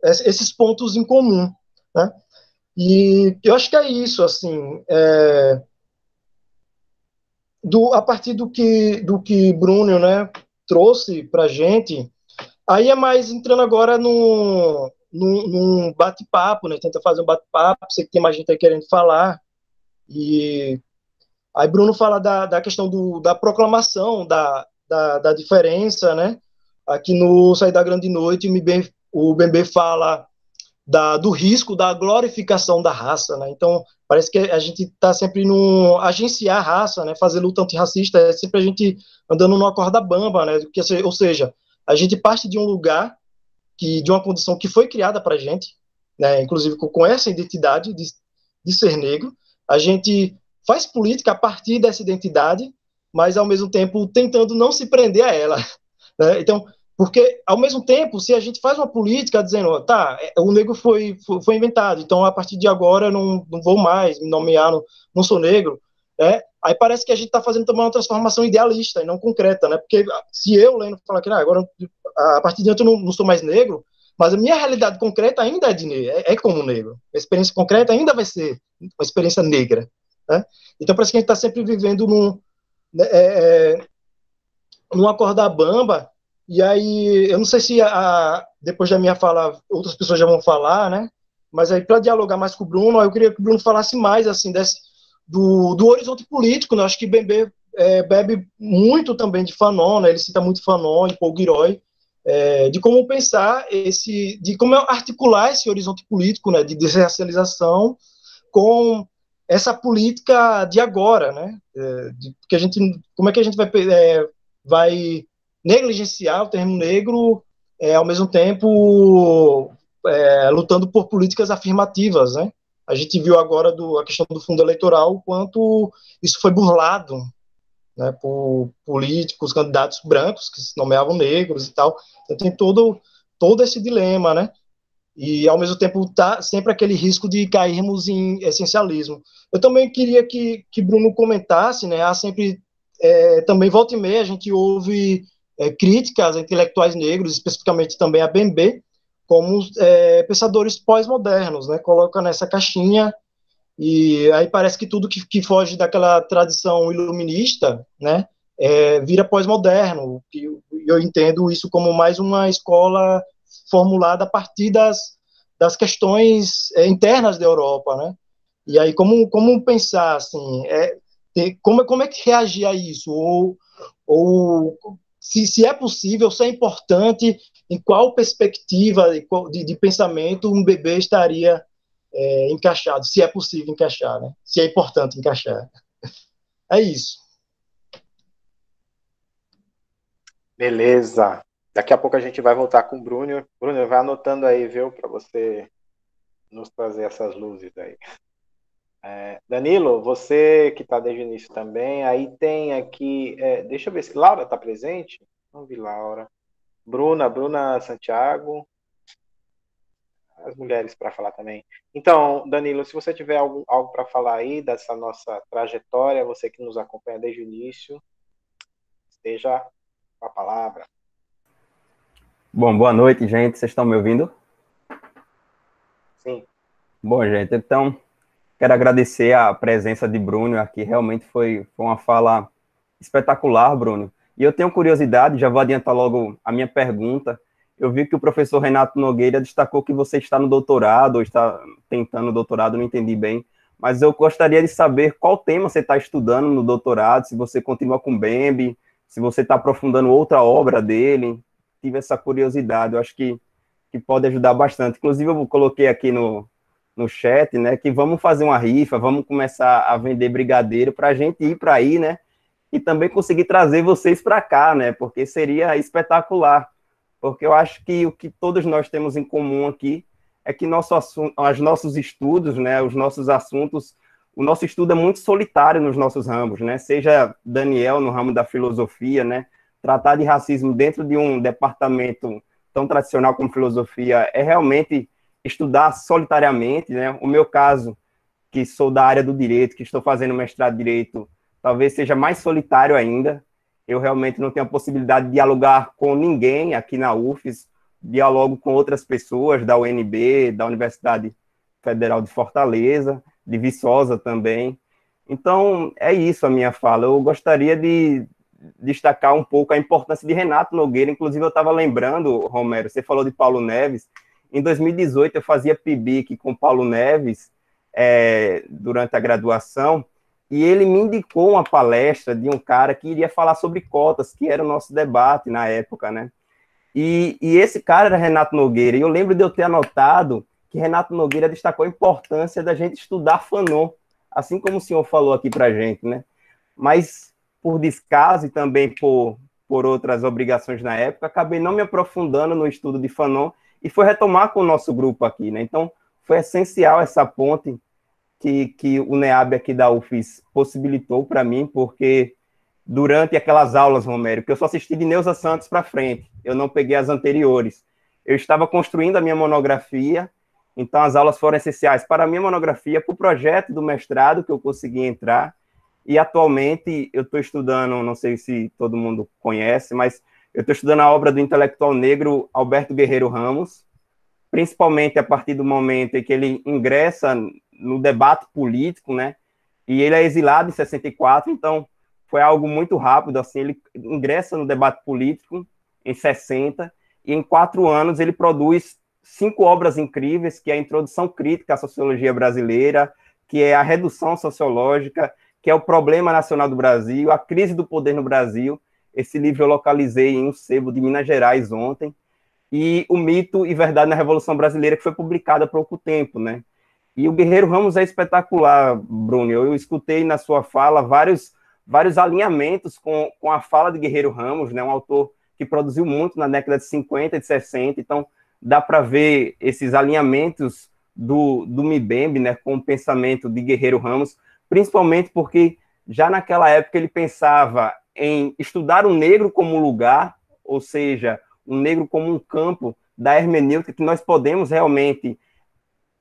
esses pontos em comum. Né? E eu acho que é isso, assim, a partir do que Bruno, né, trouxe para a gente. Aí é mais entrando agora num bate-papo, né? Tenta fazer um bate-papo, sei que tem mais gente aí querendo falar. E aí Bruno fala da questão da proclamação, da diferença, né? Aqui no Sair da Grande Noite, o Bembe fala do risco da glorificação da raça, né? Então, parece que a gente está sempre agenciar a raça, né? Fazer luta antirracista, é sempre a gente andando numa corda bamba, né? Ou seja, a gente parte de um lugar, de uma condição que foi criada para a gente, né, inclusive com essa identidade de ser negro, a gente faz política a partir dessa identidade, mas ao mesmo tempo tentando não se prender a ela. Né? Então, porque ao mesmo tempo, se a gente faz uma política dizendo, tá, o negro foi inventado, então a partir de agora eu não vou mais me nomear, não sou negro, né? Aí parece que a gente está fazendo também uma transformação idealista e não concreta, né? Porque se eu, Leno, falar que agora a partir de ontem eu não sou mais negro, mas a minha realidade concreta ainda é como negro. A experiência concreta ainda vai ser uma experiência negra. Né? Então parece que a gente está sempre vivendo numa corda bamba, e aí eu não sei se depois da minha fala outras pessoas já vão falar, né? Mas aí para dialogar mais com o Bruno, eu queria que o Bruno falasse mais assim do horizonte político, né? Acho que Bembe bebe muito também de Fanon, né? Ele cita muito Fanon e Paul Gilroy, de como pensar de como articular esse horizonte político, né? De desracialização com essa política de agora, né? Porque como é que a gente vai negligenciar o termo negro, ao mesmo tempo lutando por políticas afirmativas, né? A gente viu agora a questão do fundo eleitoral, o quanto isso foi burlado, né, por políticos, candidatos brancos que se nomeavam negros e tal. Então tem todo esse dilema, né? E, ao mesmo tempo, tá sempre aquele risco de cairmos em essencialismo. Eu também queria que Bruno comentasse, né? Há sempre, também volta e meia, a gente ouve críticas a intelectuais negros, especificamente também a Bembe, como pensadores pós-modernos, né? Coloca nessa caixinha, e aí parece que tudo que foge daquela tradição iluminista, né? Vira pós-moderno. Eu entendo isso como mais uma escola formulada a partir das questões internas da Europa, né? E aí como pensar assim, como é que reagir a isso, ou se é possível, se é importante, em qual perspectiva de pensamento um bebê estaria encaixado, se é possível encaixar, né? Se é importante encaixar. É isso. Beleza. Daqui a pouco a gente vai voltar com o Bruno. Bruno, vai anotando aí, viu, para você nos trazer essas luzes aí. Danilo, você que está desde o início também, aí tem aqui, deixa eu ver se Laura está presente. Não vi Laura. Bruna Santiago, as mulheres para falar também. Então, Danilo, se você tiver algo para falar aí dessa nossa trajetória, você que nos acompanha desde o início, esteja com a palavra. Bom, boa noite, gente. Vocês estão me ouvindo? Sim. Bom, gente, então, quero agradecer a presença de Bruno aqui. Realmente foi uma fala espetacular, Bruno. E eu tenho curiosidade, já vou adiantar logo a minha pergunta. Eu vi que o professor Renato Nogueira destacou que você está no doutorado, ou está tentando doutorado, não entendi bem. Mas eu gostaria de saber qual tema você está estudando no doutorado, se você continua com Bembe, se você está aprofundando outra obra dele. Tive essa curiosidade, eu acho que pode ajudar bastante. Inclusive, eu coloquei aqui no chat, né, que vamos fazer uma rifa, vamos começar a vender brigadeiro para a gente ir para aí, né, e também conseguir trazer vocês para cá, né, porque seria espetacular, porque eu acho que o que todos nós temos em comum aqui é que os nossos estudos, né, os nossos assuntos, o nosso estudo é muito solitário nos nossos ramos, né, seja Daniel no ramo da filosofia, né, tratar de racismo dentro de um departamento tão tradicional como filosofia é realmente estudar solitariamente, né? O meu caso, que sou da área do direito, que estou fazendo mestrado em direito, talvez seja mais solitário ainda. Eu realmente não tenho a possibilidade de dialogar com ninguém aqui na UFES, dialogo com outras pessoas da UNB, da Universidade Federal de Fortaleza, de Viçosa também. Então, é isso a minha fala. Eu gostaria de destacar um pouco a importância de Renato Nogueira. Inclusive, eu estava lembrando, Romero, você falou de Paulo Neves. Em 2018, eu fazia PIBIC com Paulo Neves durante a graduação, e ele me indicou uma palestra de um cara que iria falar sobre cotas, que era o nosso debate na época, né? E esse cara era Renato Nogueira, e eu lembro de eu ter anotado que Renato Nogueira destacou a importância da gente estudar Fanon, assim como o senhor falou aqui para a gente, né? Mas, por descaso e também por outras obrigações na época, acabei não me aprofundando no estudo de Fanon e foi retomar com o nosso grupo aqui, né? Então, foi essencial essa ponte que o NEAB aqui da UFES possibilitou para mim, porque durante aquelas aulas, Romero, que eu só assisti de Neuza Santos para frente, eu não peguei as anteriores. Eu estava construindo a minha monografia, então as aulas foram essenciais para a minha monografia, para o projeto do mestrado que eu consegui entrar. E atualmente eu estou estudando, não sei se todo mundo conhece, mas eu estou estudando a obra do intelectual negro Alberto Guerreiro Ramos, principalmente a partir do momento em que ele ingressa no debate político, né? E ele é exilado em 64, então foi algo muito rápido, assim, ele ingressa no debate político em 60, e em 4 anos ele produz 5 obras incríveis, que é a Introdução Crítica à Sociologia Brasileira, que é a Redução Sociológica, que é o Problema Nacional do Brasil, a Crise do Poder no Brasil. Esse livro eu localizei em um sebo de Minas Gerais ontem. E O Mito e Verdade na Revolução Brasileira, que foi publicado há pouco tempo, né? E o Guerreiro Ramos é espetacular, Bruno. Eu escutei na sua fala vários alinhamentos com a fala de Guerreiro Ramos, né? Um autor que produziu muito na década de 50 e de 60, então dá para ver esses alinhamentos do Mbembe, né, com o pensamento de Guerreiro Ramos, principalmente porque já naquela época ele pensava em estudar o negro como lugar, ou seja, o negro como um campo da hermenêutica, que nós podemos realmente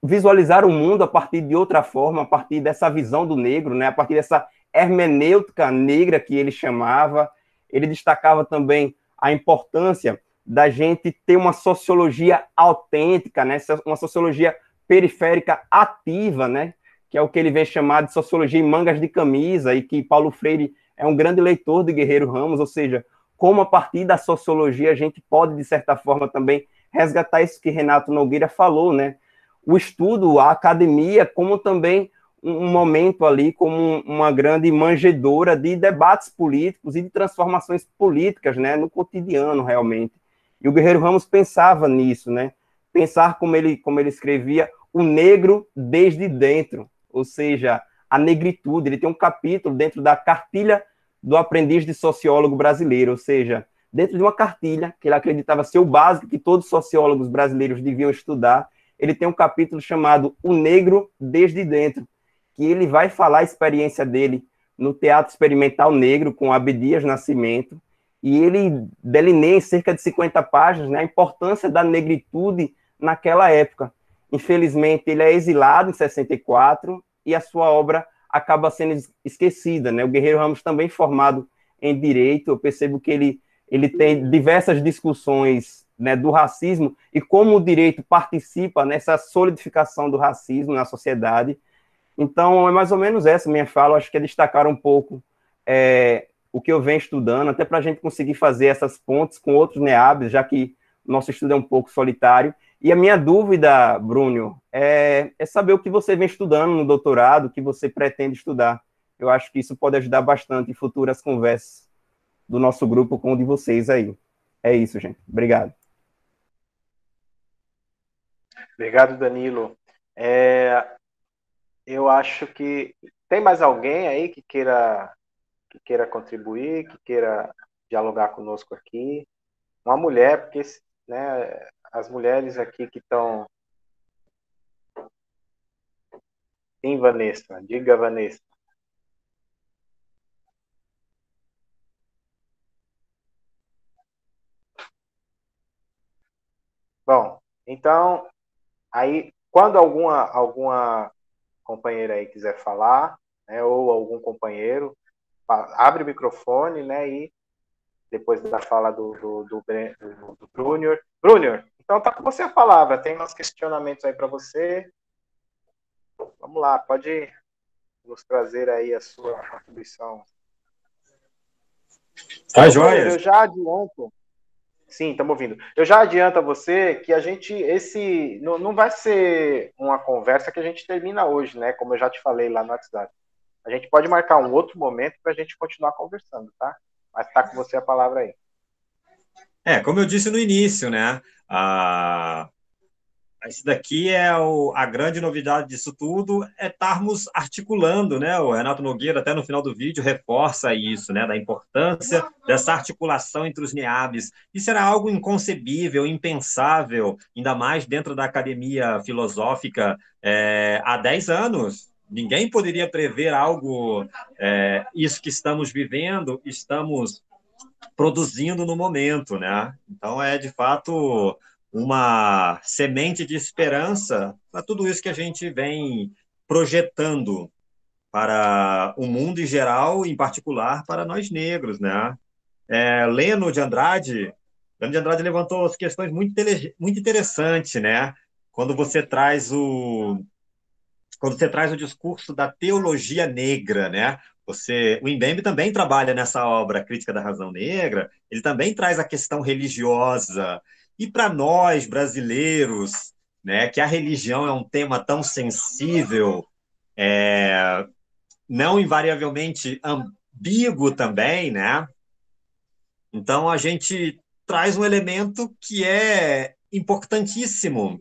visualizar o mundo a partir de outra forma, a partir dessa visão do negro, né, a partir dessa hermenêutica negra que ele chamava. Ele destacava também a importância da gente ter uma sociologia autêntica, né, uma sociologia periférica ativa, né, que é o que ele vem chamar de sociologia em mangas de camisa, e que Paulo Freire é um grande leitor de Guerreiro Ramos, ou seja, como a partir da sociologia a gente pode, de certa forma, também resgatar isso que Renato Nogueira falou, né, o estudo, a academia, como também um momento ali, como uma grande manjedora de debates políticos e de transformações políticas, né, no cotidiano, realmente. E o Guerreiro Ramos pensava nisso, né, pensar como ele escrevia, o negro desde dentro, ou seja, a negritude. Ele tem um capítulo dentro da cartilha do aprendiz de sociólogo brasileiro, ou seja, dentro de uma cartilha que ele acreditava ser o básico que todos os sociólogos brasileiros deviam estudar, ele tem um capítulo chamado O Negro Desde Dentro, que ele vai falar a experiência dele no Teatro Experimental Negro com Abdias Nascimento, e ele delineia em cerca de 50 páginas, né, a importância da negritude naquela época. Infelizmente, ele é exilado em 64 e a sua obra acaba sendo esquecida, né? O Guerreiro Ramos, também formado em Direito, eu percebo que ele tem diversas discussões, né, do racismo e como o direito participa nessa solidificação do racismo na sociedade. Então, é mais ou menos essa minha fala. Eu acho que é destacar um pouco o que eu venho estudando, até para a gente conseguir fazer essas pontes com outros NEABs, já que o nosso estudo é um pouco solitário. E a minha dúvida, Bruno, é saber o que você vem estudando no doutorado, o que você pretende estudar. Eu acho que isso pode ajudar bastante em futuras conversas do nosso grupo com o de vocês aí. É isso, gente. Obrigado. Obrigado, Danilo. Eu acho que tem mais alguém aí que queira contribuir, que queira dialogar conosco aqui. Uma mulher, porque, né, as mulheres aqui que estão... Sim, Vanessa. Diga, Vanessa. Bom, então, aí, quando alguma companheira aí quiser falar, né, ou algum companheiro, abre o microfone, né, e depois da fala do Brunner. Brunner, então tá com você a palavra. Tem uns questionamentos aí para você. Vamos lá, pode nos trazer aí a sua contribuição. Tá, joia. Eu já adianto. Sim, estamos ouvindo. Eu já adianto a você que a gente, não vai ser uma conversa que a gente termina hoje, né? Como eu já te falei lá no WhatsApp. A gente pode marcar um outro momento para a gente continuar conversando, tá? Mas tá com você a palavra aí. Como eu disse no início, né? Isso daqui a grande novidade disso tudo é estarmos articulando, né? O Renato Nogueira, até no final do vídeo, reforça isso, né? Da importância dessa articulação entre os NEABs. Isso era algo inconcebível, impensável, ainda mais dentro da academia filosófica há 10 anos. Ninguém poderia prever algo, isso que estamos vivendo, estamos produzindo no momento, né? Então, de fato, uma semente de esperança para tudo isso que a gente vem projetando para o mundo em geral, em particular para nós negros, né? Leno de Andrade levantou as questões muito interessantes, né? Quando você traz o discurso da teologia negra, né? O Mbembe também trabalha nessa obra Crítica da Razão Negra, ele também traz a questão religiosa. E para nós, brasileiros, né, que a religião é um tema tão sensível, não invariavelmente ambíguo também, né? Então, a gente traz um elemento que é importantíssimo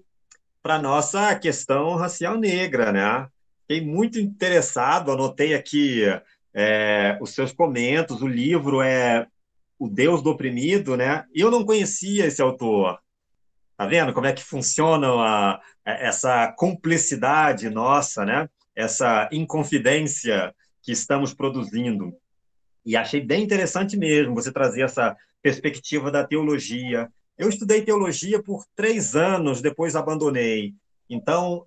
para a nossa questão racial negra, né? Fiquei muito interessado, anotei aqui os seus comentários, o livro é O Deus do Oprimido, né? E eu não conhecia esse autor. Tá vendo como é que funciona essa cumplicidade nossa, né? Essa inconfidência que estamos produzindo. E achei bem interessante mesmo você trazer essa perspectiva da teologia. Eu estudei teologia por 3 anos, depois abandonei. Então,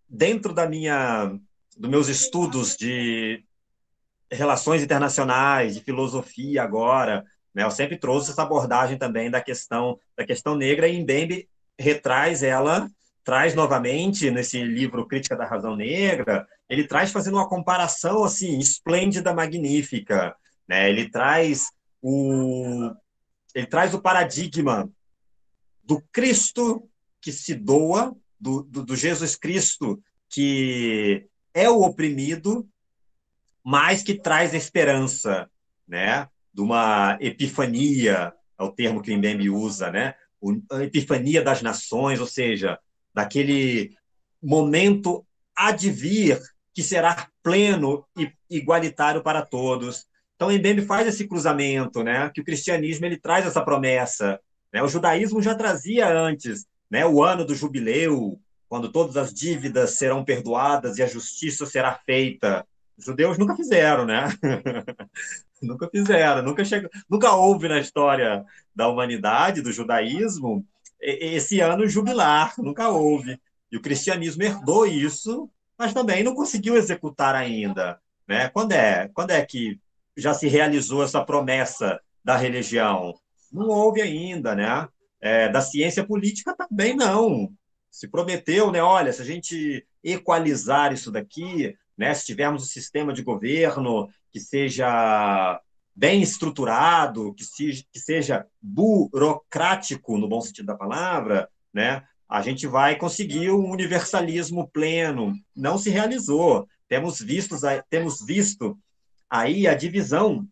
dentro dos meus estudos de relações internacionais, de filosofia agora, né, eu sempre trouxe essa abordagem também da questão negra, e Mbembe retraz ela, traz novamente nesse livro Crítica da Razão Negra, ele traz fazendo uma comparação assim esplêndida, magnífica, né? Ele traz o paradigma do Cristo que se doa, do Jesus Cristo que é o oprimido, mas que traz esperança, né? De uma epifania, é o termo que o Mbembe usa, né? A epifania das nações, ou seja, daquele momento há de vir que será pleno e igualitário para todos. Então, o Mbembe faz esse cruzamento, né? Que o cristianismo ele traz essa promessa, né? O judaísmo já trazia antes, né? O ano do jubileu, quando todas as dívidas serão perdoadas e a justiça será feita. Os judeus nunca fizeram, né? Nunca fizeram, nunca houve na história da humanidade, do judaísmo, esse ano jubilar, nunca houve. E o cristianismo herdou isso, mas também não conseguiu executar ainda, né? Quando é que já se realizou essa promessa da religião? Não houve ainda, né? Da ciência política também não. Se prometeu, né? Olha, se a gente equalizar isso daqui, né? Se tivermos um sistema de governo que seja bem estruturado, que seja burocrático, no bom sentido da palavra, né? A gente vai conseguir um universalismo pleno. Não se realizou. Temos visto aí a divisão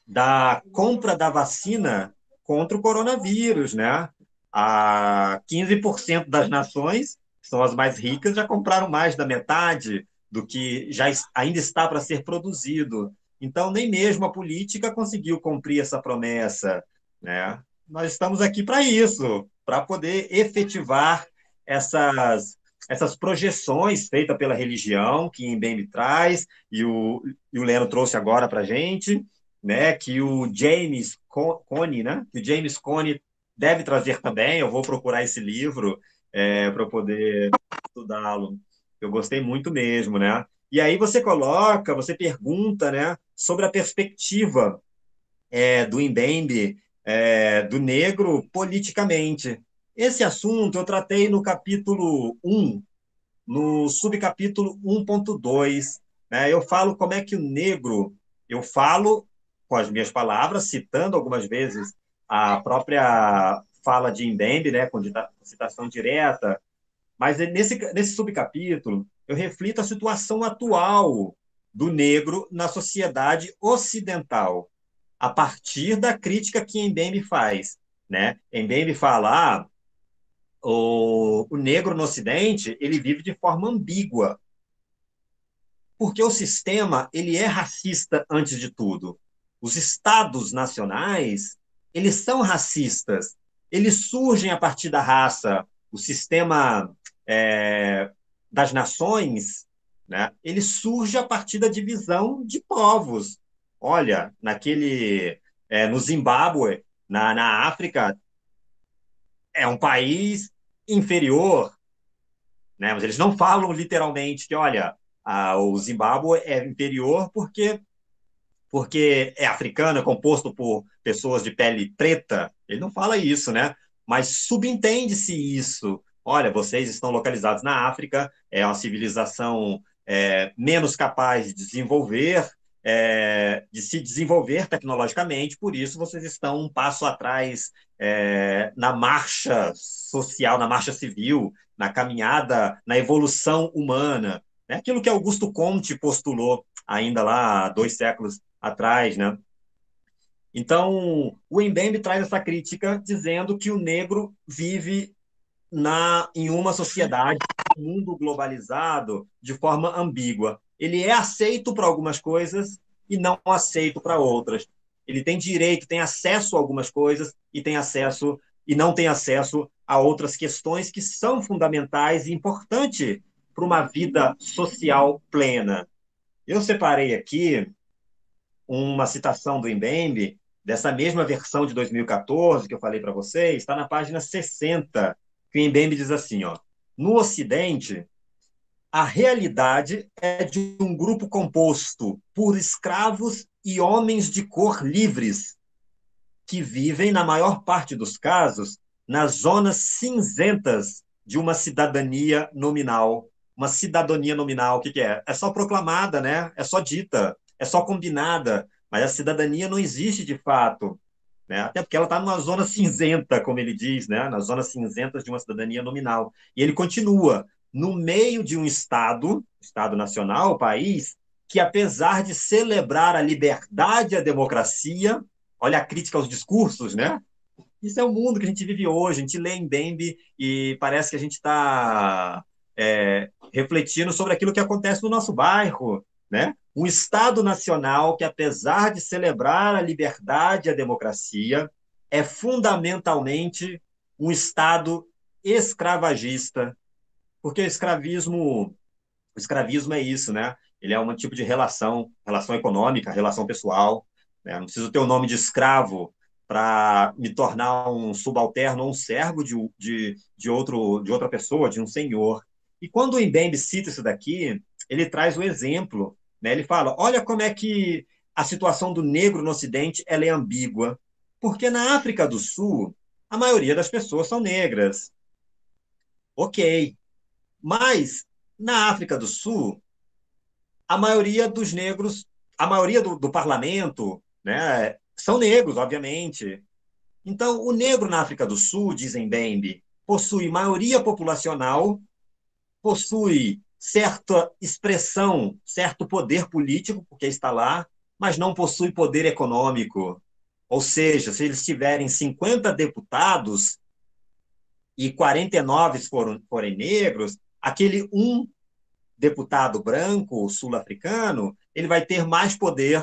da compra da vacina contra o coronavírus, né? 15% das nações, que são as mais ricas, já compraram mais da metade do que ainda está para ser produzido. Então, nem mesmo a política conseguiu cumprir essa promessa, né? Nós estamos aqui para isso, para poder efetivar essas projeções feitas pela religião, que Mbembe traz, e o Leno trouxe agora para a gente, né? Que o James Cone, né? Que o James Cone deve trazer também. Eu vou procurar esse livro para poder estudá-lo. Eu gostei muito mesmo, né? E aí você pergunta, né, sobre a perspectiva do Mbembe, do negro politicamente. Esse assunto eu tratei no capítulo 1, no subcapítulo 1.2, né? Eu falo como é que o negro, eu falo com as minhas palavras, citando algumas vezes a própria fala de Mbembe, né, com citação direta, mas nesse subcapítulo eu reflito a situação atual do negro na sociedade ocidental, a partir da crítica que Mbembe faz, né? Mbembe fala, o negro no Ocidente ele vive de forma ambígua, porque o sistema ele é racista antes de tudo. Os estados nacionais eles são racistas, eles surgem a partir da raça. O sistema das nações, né, ele surge a partir da divisão de povos. Olha, no Zimbábue, na África, é um país inferior, né? Mas eles não falam literalmente que, olha, o Zimbábue é inferior porque é africano, é composto por pessoas de pele preta. Ele não fala isso, né? Mas subentende-se isso. Olha, vocês estão localizados na África, é uma civilização menos capaz de se desenvolver tecnologicamente, por isso vocês estão um passo atrás na marcha social, na marcha civil, na caminhada, na evolução humana. É aquilo que Augusto Comte postulou ainda lá 2 séculos atrás, né? Então, o Mbembe traz essa crítica dizendo que o negro vive em uma sociedade, um mundo globalizado, de forma ambígua. Ele é aceito para algumas coisas e não aceito para outras. Ele tem direito, tem acesso a algumas coisas e não tem acesso a outras questões que são fundamentais e importantes para uma vida social plena. Eu separei aqui uma citação do Mbembe, dessa mesma versão de 2014 que eu falei para vocês, está na página 60, que o Mbembe diz assim, ó, no Ocidente, a realidade é de um grupo composto por escravos e homens de cor livres, que vivem, na maior parte dos casos, nas zonas cinzentas de uma cidadania nominal. Uma cidadania nominal, o que é? É só proclamada, né? É só dita, é só combinada, mas a cidadania não existe de fato, né? Até porque ela está numa zona cinzenta, como ele diz, né? Nas zonas cinzentas de uma cidadania nominal. E ele continua, no meio de um Estado nacional, país, que apesar de celebrar a liberdade e a democracia, olha a crítica aos discursos, né? Isso é o mundo que a gente vive hoje. A gente lê em Mbembe e parece que a gente está refletindo sobre aquilo que acontece no nosso bairro, né? Um Estado nacional que, apesar de celebrar a liberdade e a democracia, é fundamentalmente um Estado escravagista, porque o escravismo é isso, né? Ele é um tipo de relação econômica, relação pessoal, né? Não preciso ter o nome de escravo para me tornar um subalterno ou um servo de outra pessoa, de um senhor. E quando o Mbembe cita isso daqui, ele traz o exemplo, né? Ele fala, olha como é que a situação do negro no Ocidente ela é ambígua, porque na África do Sul, a maioria das pessoas são negras. Ok, mas na África do Sul, a maioria dos negros, a maioria do parlamento, né, são negros, obviamente. Então, o negro na África do Sul, dizem Mbembe, possui maioria populacional, possui certa expressão, certo poder político, porque está lá, mas não possui poder econômico. Ou seja, se eles tiverem 50 deputados e 49 forem negros, aquele um deputado branco sul-africano, ele vai ter mais poder,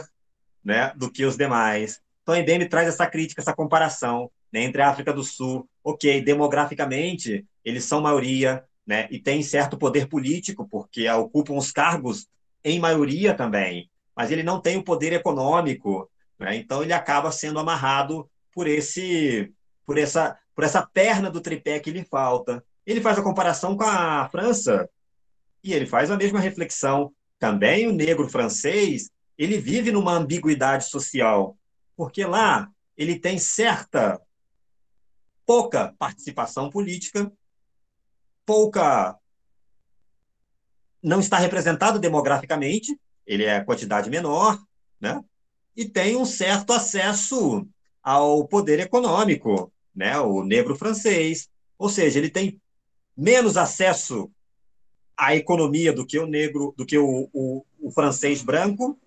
né, do que os demais. Então, a IBM traz essa crítica, essa comparação, né, entre a África do Sul, ok, demograficamente, eles são maioria, né, e têm certo poder político, porque ocupam os cargos em maioria também, mas ele não tem o poder econômico, né, então ele acaba sendo amarrado por essa perna do tripé que lhe falta. Ele faz a comparação com a França, e ele faz a mesma reflexão. Também o negro francês, ele vive numa ambiguidade social, porque lá ele tem pouca participação política, pouca não está representado demograficamente, ele é a quantidade menor, né? E tem um certo acesso ao poder econômico, né? O negro francês, ou seja, ele tem menos acesso à economia do que o negro, do que o francês branco,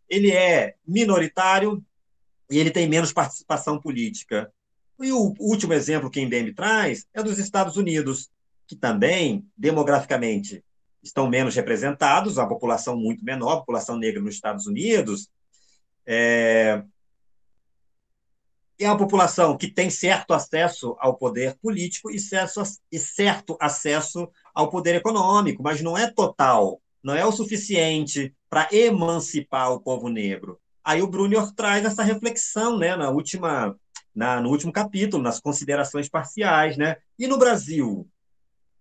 ele é minoritário e ele tem menos participação política. E o último exemplo que Mbembe traz é dos Estados Unidos, que também, demograficamente, estão menos representados, a população muito menor, a população negra nos Estados Unidos, é uma população que tem certo acesso ao poder político e certo acesso ao poder econômico, mas não é total, não é o suficiente para emancipar o povo negro. Aí o Brunner traz essa reflexão, né, no último capítulo, nas considerações parciais, né? E no Brasil,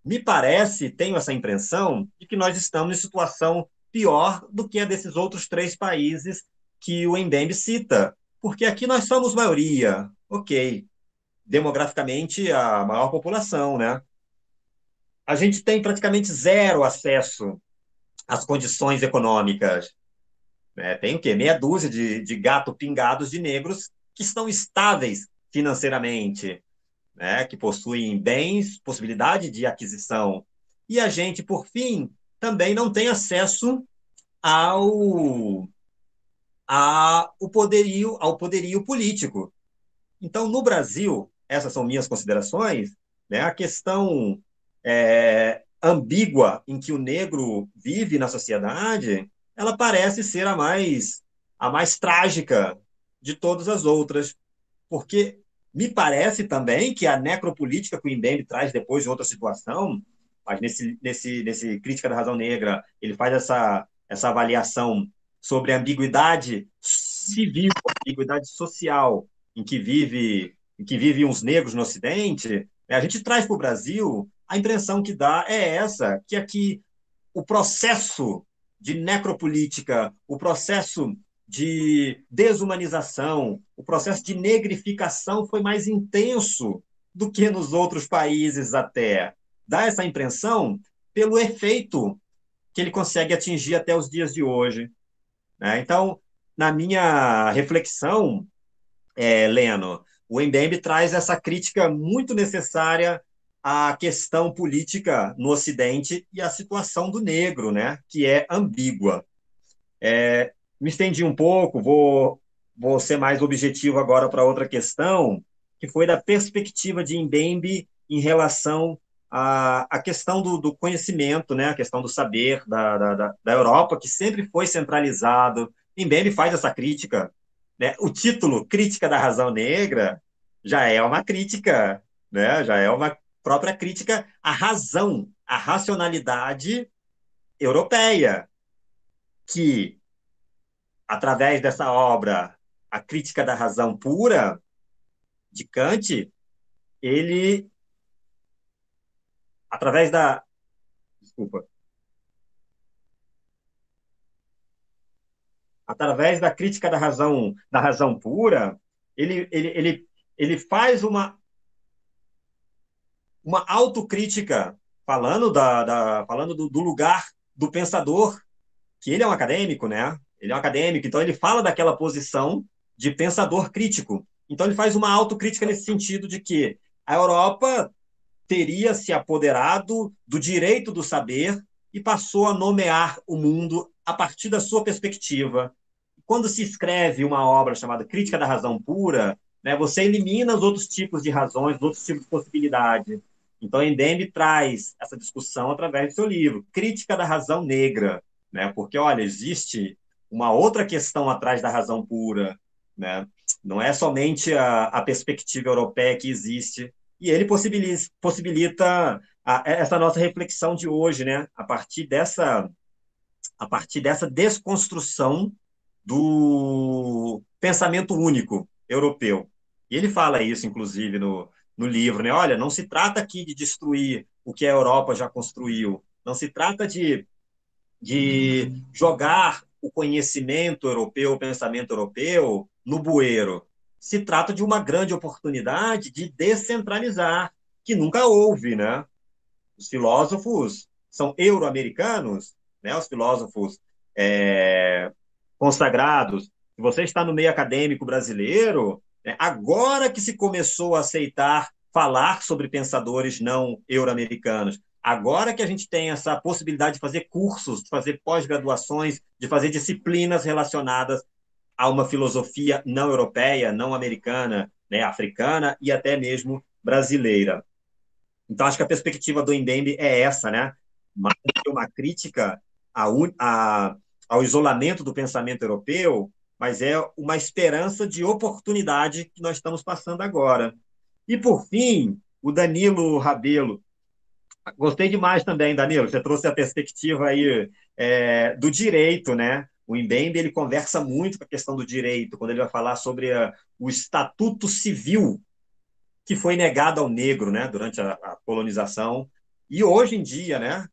me parece, tenho essa impressão, de que nós estamos em situação pior do que a desses outros 3 países que o Mbembe cita, porque aqui nós somos maioria, ok, demograficamente a maior população, né? A gente tem praticamente zero acesso às condições econômicas, né? Tem o quê? Meia dúzia de gato pingados de negros que estão estáveis financeiramente, né? Que possuem bens, possibilidade de aquisição. E a gente, por fim, também não tem acesso ao poderio político. Então, no Brasil, essas são minhas considerações, né, a questão ambígua em que o negro vive na sociedade, ela parece ser a mais trágica de todas as outras, porque me parece também que a necropolítica que o Mbembe traz depois de outra situação, mas nesse Crítica da Razão Negra, ele faz essa avaliação sobre a ambiguidade civil, a ambiguidade social em que vivem os negros no Ocidente. A gente traz para o Brasil, a impressão que dá é essa, que aqui o processo de necropolítica, o processo de desumanização, o processo de negrificação foi mais intenso do que nos outros países até. Dá essa impressão pelo efeito que ele consegue atingir até os dias de hoje, né? Então, na minha reflexão, Leno, o Mbembe traz essa crítica muito necessária à questão política no Ocidente e à situação do negro, né, que é ambígua. Me estendi um pouco, vou ser mais objetivo agora para outra questão, que foi da perspectiva de Mbembe em relação à questão do conhecimento, né, a questão do saber da Europa, que sempre foi centralizado. Mbembe faz essa crítica, né? O título Crítica da Razão Negra já é uma crítica, né? Já é uma própria crítica à razão, à racionalidade europeia, que, através dessa obra, A Crítica da Razão Pura, de Kant, ele, através da... Desculpa. Através da crítica da razão pura, ele faz uma autocrítica, falando do lugar do pensador, que ele é um acadêmico, né? Ele é um acadêmico, então ele fala daquela posição de pensador crítico. Então ele faz uma autocrítica nesse sentido de que a Europa teria se apoderado do direito do saber e passou a nomear o mundo a partir da sua perspectiva. Quando se escreve uma obra chamada Crítica da Razão Pura, né, você elimina os outros tipos de razões, os outros tipos de possibilidade. Então, Mbembe traz essa discussão através do seu livro, Crítica da Razão Negra, né, porque, olha, existe uma outra questão atrás da razão pura, né? Não é somente a perspectiva europeia que existe, e ele possibilita essa nossa reflexão de hoje, né, a partir dessa desconstrução do pensamento único europeu. E ele fala isso, inclusive, no livro, né? Olha, não se trata aqui de destruir o que a Europa já construiu, não se trata de jogar o conhecimento europeu, o pensamento europeu, no bueiro. Se trata de uma grande oportunidade de descentralizar, que nunca houve, né? Os filósofos são euro-americanos, né? Os filósofos consagrados. Se você está no meio acadêmico brasileiro, agora que se começou a aceitar falar sobre pensadores não euro-americanos, agora que a gente tem essa possibilidade de fazer cursos, de fazer pós-graduações, de fazer disciplinas relacionadas a uma filosofia não europeia, não americana, né, africana e até mesmo brasileira. Então, acho que a perspectiva do Mbembe é essa, né? Mais do que uma crítica ao isolamento do pensamento europeu, mas é uma esperança de oportunidade que nós estamos passando agora. E, por fim, o Danilo Rabelo. Gostei demais também, Danilo, você trouxe a perspectiva aí do direito, né? O Mbembe, ele conversa muito com a questão do direito, quando ele vai falar sobre o estatuto civil que foi negado ao negro, né, durante a colonização. E hoje em dia, né,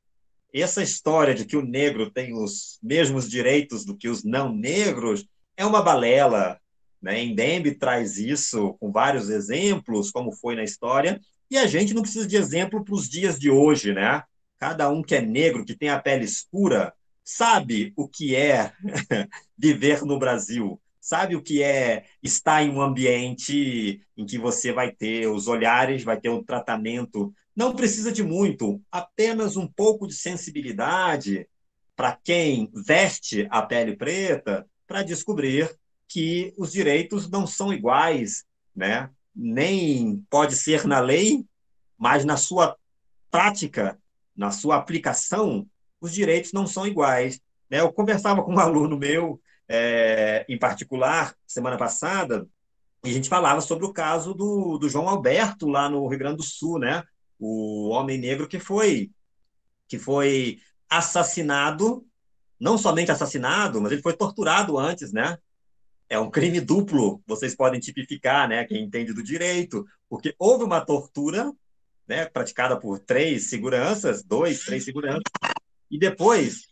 essa história de que o negro tem os mesmos direitos do que os não negros é uma balela, né? Mbembe traz isso com vários exemplos, como foi na história, e a gente não precisa de exemplo para os dias de hoje, né? Cada um que é negro, que tem a pele escura, sabe o que é viver no Brasil, sabe o que é estar em um ambiente em que você vai ter os olhares, vai ter um tratamento. Não precisa de muito, apenas um pouco de sensibilidade para quem veste a pele preta para descobrir que os direitos não são iguais, né? Nem pode ser na lei mas na sua prática, na sua aplicação, os direitos não são iguais. Né? Eu conversava com um aluno meu, em particular, semana passada, e a gente falava sobre o caso do João Alberto, lá no Rio Grande do Sul, né? O homem negro que foi assassinado, não somente assassinado, mas ele foi torturado antes, né? É um crime duplo, vocês podem tipificar, né? Quem entende do direito, porque houve uma tortura, né? Praticada por três seguranças, e depois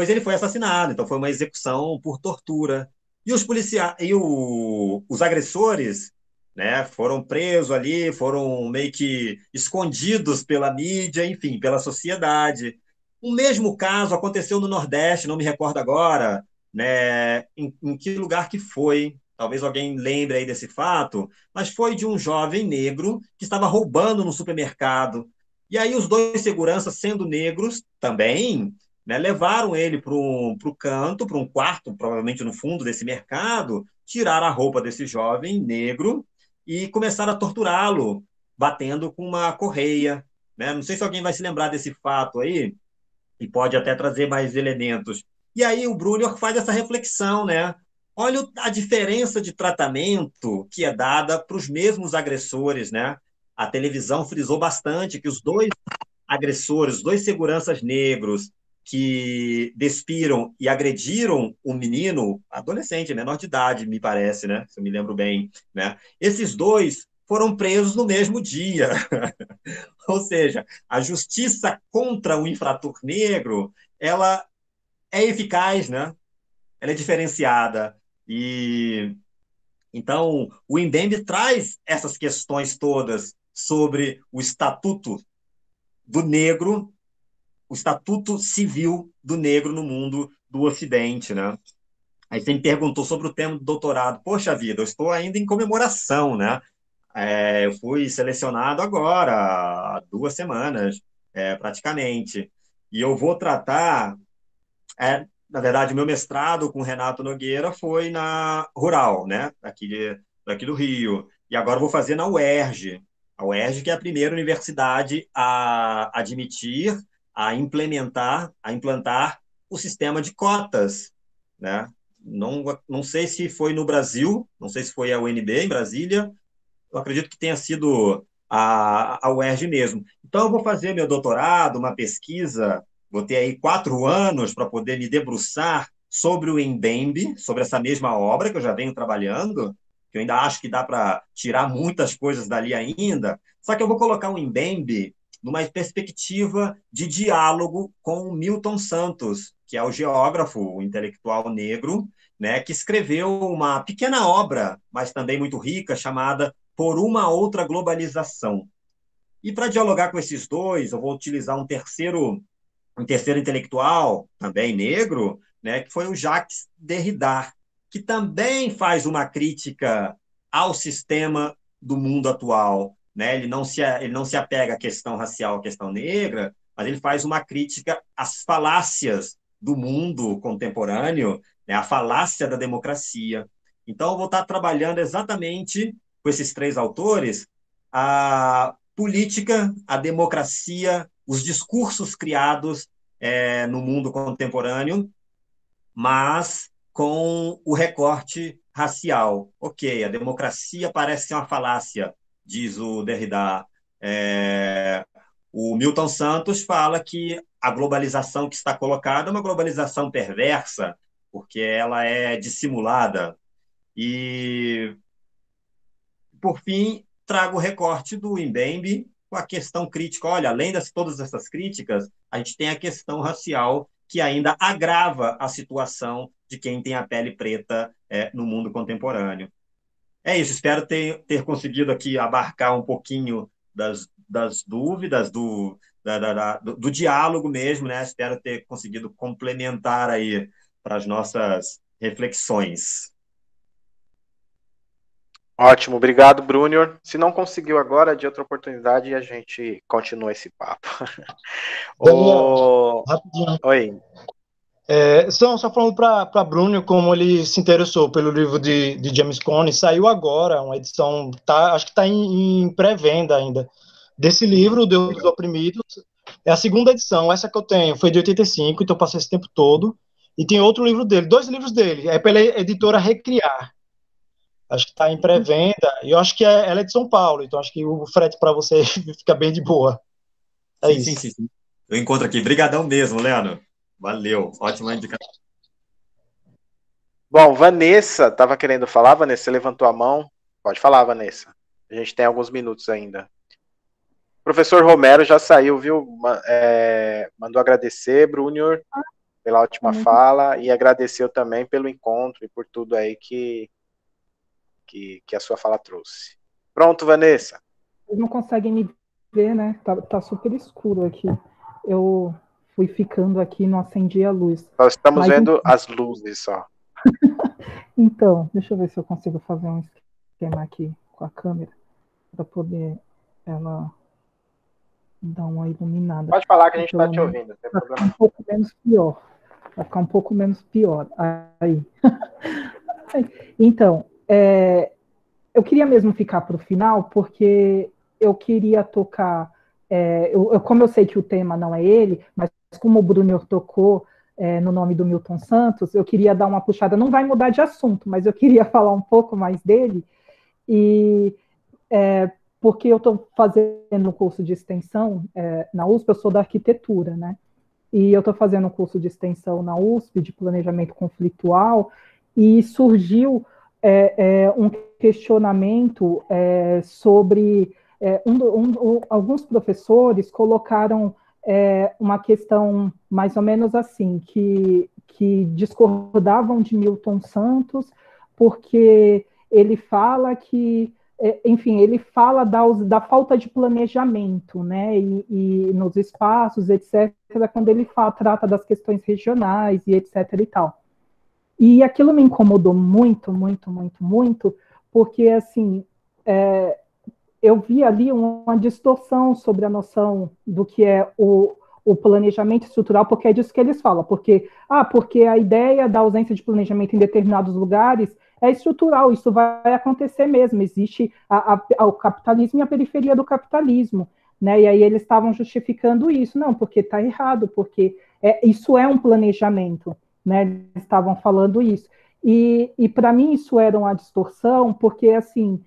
ele foi assassinado. Então foi uma execução por tortura. E os policiais e os agressores, né, foram presos ali, foram meio que escondidos pela mídia, enfim, pela sociedade. O mesmo caso aconteceu no Nordeste, não me recordo agora, né, em que lugar que foi. Talvez alguém lembre aí desse fato, mas foi de um jovem negro que estava roubando no supermercado. E aí os dois seguranças, sendo negros também, né, levaram ele para o canto, para um quarto, provavelmente no fundo desse mercado, tiraram a roupa desse jovem negro e começaram a torturá-lo, batendo com uma correia. Né? Não sei se alguém vai se lembrar desse fato aí, e pode até trazer mais elementos. E aí o Brunner faz essa reflexão, né? Olha a diferença de tratamento que é dada para os mesmos agressores, né? A televisão frisou bastante que os dois agressores, os dois seguranças negros que despiram e agrediram um menino, adolescente, menor de idade, me parece, né? Se eu me lembro bem, né? Esses dois foram presos no mesmo dia. Ou seja, a justiça contra o infrator negro, ela é eficaz, né? Ela é diferenciada. E então o INDEMB traz essas questões todas sobre o estatuto do negro, o estatuto civil do negro no mundo do Ocidente, né? Aí você me perguntou sobre o tema do doutorado. Poxa vida, eu estou ainda em comemoração, né? Eu fui selecionado agora, há 2 semanas, praticamente. E eu vou tratar, na verdade, o meu mestrado com o Renato Nogueira foi na Rural, né? Daqui do Rio. E agora eu vou fazer na UERJ. A UERJ, que é a primeira universidade a admitir, a implantar o sistema de cotas, né? Não sei se foi no Brasil, não sei se foi a UNB em Brasília, eu acredito que tenha sido a UERJ mesmo. Então, eu vou fazer meu doutorado, uma pesquisa, vou ter aí 4 anos para poder me debruçar sobre o Embembe, sobre essa mesma obra que eu já venho trabalhando, que eu ainda acho que dá para tirar muitas coisas dali ainda, só que eu vou colocar o Embembe numa perspectiva de diálogo com o Milton Santos, que é o geógrafo, o intelectual negro, né, que escreveu uma pequena obra, mas também muito rica, chamada Por uma Outra Globalização. E para dialogar com esses dois, eu vou utilizar um terceiro intelectual, também negro, né, que foi o Jacques Derrida, que também faz uma crítica ao sistema do mundo atual. Né? Ele não se apega à questão racial, à questão negra, mas ele faz uma crítica às falácias do mundo contemporâneo, né? A falácia da democracia. Então, eu vou estar trabalhando exatamente com esses 3 autores a política, a democracia, os discursos criados no mundo contemporâneo, mas com o recorte racial. Ok, a democracia parece ser uma falácia, diz o Derrida. O Milton Santos fala que a globalização que está colocada é uma globalização perversa, porque ela é dissimulada. E, por fim, trago o recorte do Mbembe com a questão crítica. Olha, além de todas essas críticas, a gente tem a questão racial, que ainda agrava a situação de quem tem a pele preta no mundo contemporâneo. É isso, espero ter conseguido aqui abarcar um pouquinho das dúvidas, do diálogo mesmo, né? Espero ter conseguido complementar aí para as nossas reflexões. Ótimo, obrigado, Brunner. Se não conseguiu agora, de outra oportunidade, a gente continua esse papo. Daniel, rapidinho. Oi. Só falando para Bruno como ele se interessou pelo livro de James Cone, saiu agora uma edição, acho que está em pré-venda ainda, desse livro, Deus dos Oprimidos. É a segunda edição, essa que eu tenho foi de 85, então eu passei esse tempo todo, e tem outro livro dele, 2 livros dele, é pela editora Recriar, acho que está em pré-venda, e eu acho que ela é de São Paulo, então acho que o frete para você fica bem de boa. É isso. Sim. Eu encontro aqui. Brigadão mesmo, Leandro. Valeu. Ótima indicação. Bom, Vanessa, estava querendo falar, Vanessa, você levantou a mão. Pode falar, Vanessa. A gente tem alguns minutos ainda. O professor Romero já saiu, viu? Mandou agradecer, Brunior, pela ótima fala, e agradeceu também pelo encontro e por tudo aí que a sua fala trouxe. Pronto, Vanessa. Vocês não conseguem me ver, né? Tá super escuro aqui. Eu fui ficando aqui, não acendi a luz. Nós estamos vendo as luzes só. Então, deixa eu ver se eu consigo fazer um esquema aqui com a câmera para poder ela dar uma iluminada. Pode falar que a gente está te ouvindo, não tem problema. Um pouco menos pior. Vai ficar um pouco menos pior. Aí. Então, eu queria mesmo ficar para o final, porque eu queria tocar, como eu sei que o tema não é ele, mas como o Bruno tocou no nome do Milton Santos, eu queria dar uma puxada, não vai mudar de assunto, mas eu queria falar um pouco mais dele, e porque eu estou fazendo um curso de extensão na USP, eu sou da arquitetura, né? E eu estou fazendo um curso de extensão na USP, de planejamento conflitual, e surgiu um questionamento sobre... alguns professores colocaram uma questão mais ou menos assim, que discordavam de Milton Santos, porque ele fala que... enfim, ele fala da falta de planejamento, né, e nos espaços, etc., quando ele trata das questões regionais e etc. e tal. E aquilo me incomodou muito, porque, assim, eu vi ali uma distorção sobre a noção do que é o planejamento estrutural, porque é disso que eles falam, porque a ideia da ausência de planejamento em determinados lugares é estrutural, isso vai acontecer mesmo, existe o capitalismo e a periferia do capitalismo, né, e aí eles estavam justificando isso, não, porque está errado, porque isso é um planejamento, né, eles estavam falando isso, e para mim isso era uma distorção, porque, assim,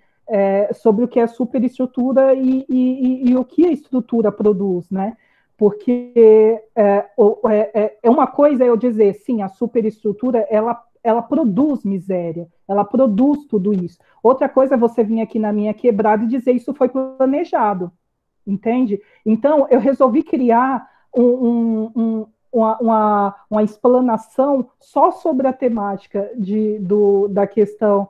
sobre o que é superestrutura e o que a estrutura produz, né, porque uma coisa é eu dizer, sim, a superestrutura, ela produz miséria, ela produz tudo isso. Outra coisa é você vir aqui na minha quebrada e dizer isso foi planejado, entende? Então, eu resolvi criar uma explanação só sobre a temática da questão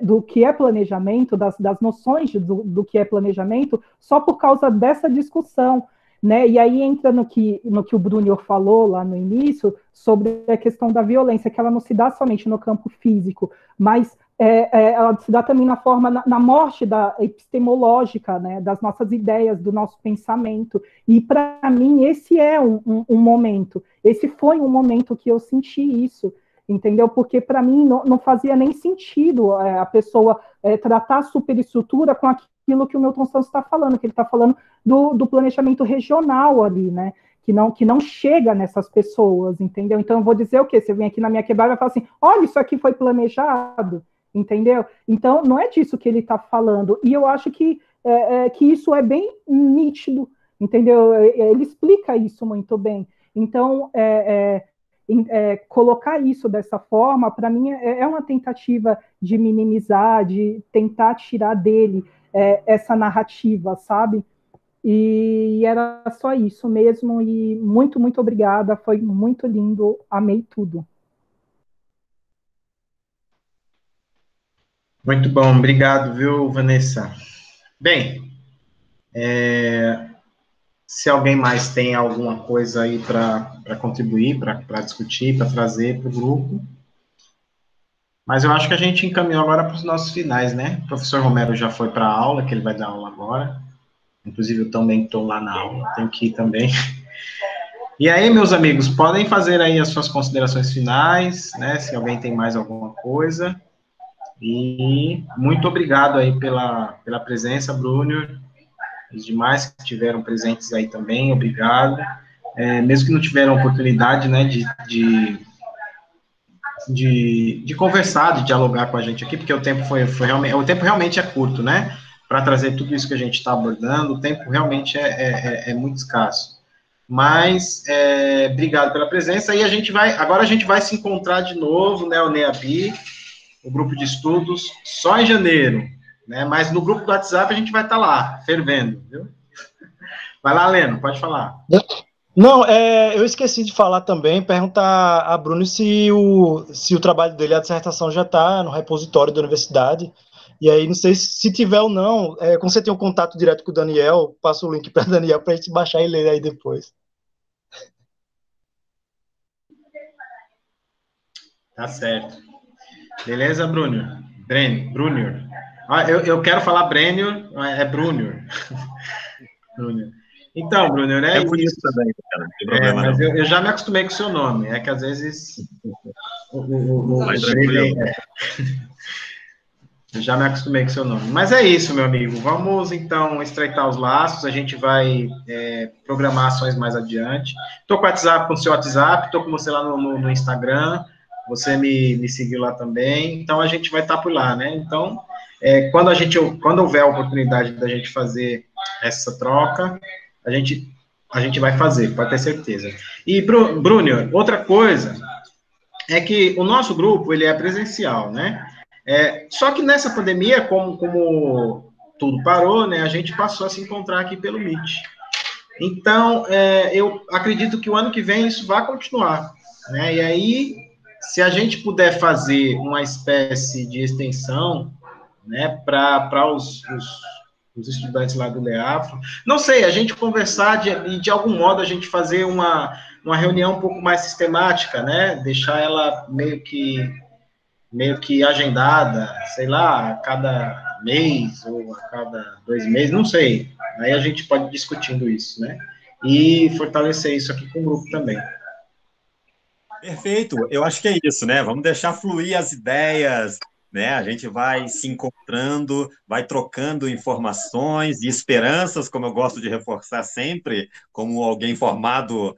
do que é planejamento, das noções do que é planejamento, só por causa dessa discussão, né? E aí entra no que o Bruno falou lá no início, sobre a questão da violência, que ela não se dá somente no campo físico, mas ela se dá também na morte epistemológica, né, das nossas ideias, do nosso pensamento. E, para mim, esse é um momento, esse foi um momento que eu senti isso, entendeu? Porque, para mim, não fazia nem sentido a pessoa tratar a superestrutura com aquilo que o Milton Santos está falando, que ele está falando do planejamento regional ali, né? Que não chega nessas pessoas, entendeu? Então, eu vou dizer o quê? Você vem aqui na minha quebrada e vai falar assim, olha, isso aqui foi planejado, entendeu? Então, não é disso que ele está falando. E eu acho que isso é bem nítido, entendeu? Ele explica isso muito bem. Então, colocar isso dessa forma, para mim, é uma tentativa de minimizar, de tentar tirar dele essa narrativa, sabe? E era só isso mesmo, e muito obrigada, foi muito lindo, amei tudo. Muito bom, obrigado, viu, Vanessa? Bem, se alguém mais tem alguma coisa aí para contribuir, para discutir, para trazer para o grupo. Mas eu acho que a gente encaminhou agora para os nossos finais, né? O professor Romero já foi para a aula, que ele vai dar aula agora. Inclusive, eu também estou lá na aula, tenho que ir também. E aí, meus amigos, podem fazer aí as suas considerações finais, né? Se alguém tem mais alguma coisa. E muito obrigado aí pela presença, Bruno. Os demais que estiveram presentes aí também, obrigado. Mesmo que não tiveram oportunidade, né, de conversar, de dialogar com a gente aqui, porque o tempo foi realmente, o tempo realmente é curto, né, para trazer tudo isso que a gente está abordando, o tempo realmente é muito escasso. Mas, obrigado pela presença, e agora a gente vai se encontrar de novo, né, o NEABI, o grupo de estudos, só em janeiro, né, mas no grupo do WhatsApp a gente vai estar lá, fervendo, viu? Vai lá, Leno, pode falar. Não, eu esqueci de falar também, perguntar a Bruno se o trabalho dele, a dissertação, já está no repositório da universidade. E aí, não sei se tiver ou não, como você tem um contato direto com o Daniel, passa o link para Daniel para a gente baixar e ler aí depois. Tá certo. Beleza, Bruno? Brunner. Eu quero falar Brennor, é Brunner. Brunner. Então, Brunner, é bonito isso também, cara, não tem problema mas não. Eu já me acostumei com o seu nome, que às vezes eu já me acostumei com o seu nome. Mas é isso, meu amigo. Vamos, então, estreitar os laços. A gente vai programar ações mais adiante. Estou com o seu WhatsApp, estou com você lá no Instagram. Você me seguiu lá também. Então, a gente vai estar por lá, né? Então, quando houver a oportunidade da gente fazer essa troca, a gente vai fazer, pode ter certeza. E, Bruno, outra coisa é que o nosso grupo, ele é presencial, né? Só que nessa pandemia, como tudo parou, né, a gente passou a se encontrar aqui pelo Meet. Então, eu acredito que o ano que vem isso vai continuar, né? E aí, se a gente puder fazer uma espécie de extensão, né, para os estudantes lá do Leafro, não sei, a gente conversar de algum modo a gente fazer uma reunião um pouco mais sistemática, né? Deixar ela meio que agendada, sei lá, a cada mês ou a cada 2 meses, não sei. Aí a gente pode ir discutindo isso, né? E fortalecer isso aqui com o grupo também. Perfeito, eu acho que é isso, né? Vamos deixar fluir as ideias, né? A gente vai se encontrando, vai trocando informações e esperanças, como eu gosto de reforçar sempre, como alguém formado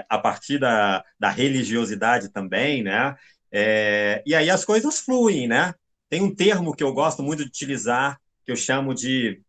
a partir da religiosidade também, né? E aí as coisas fluem, né? Tem um termo que eu gosto muito de utilizar, que eu chamo de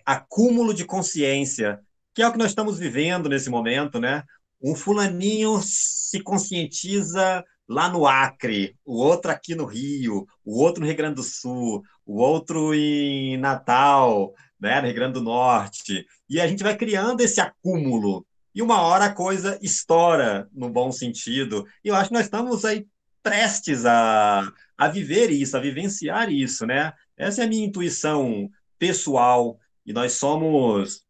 acúmulo de consciência, que é o que nós estamos vivendo nesse momento, né? Um fulaninho se conscientiza lá no Acre, o outro aqui no Rio, o outro no Rio Grande do Sul, o outro em Natal, né, no Rio Grande do Norte. E a gente vai criando esse acúmulo. E uma hora a coisa estoura, no bom sentido. E eu acho que nós estamos aí prestes a viver isso, a vivenciar isso, né? Essa é a minha intuição pessoal. E nós somos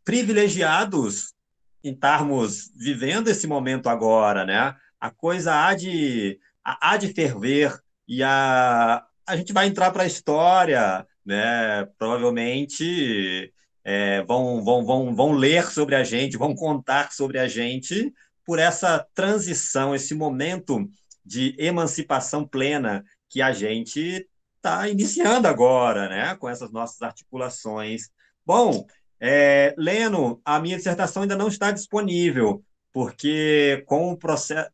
privilegiados em estarmos vivendo esse momento agora, né? A coisa há de ferver e a gente vai entrar para a história, né? Provavelmente vão ler sobre a gente, vão contar sobre a gente por essa transição, esse momento de emancipação plena que a gente está iniciando agora, né? Com essas nossas articulações. Bom, Leno, a minha dissertação ainda não está disponível, porque com o processo,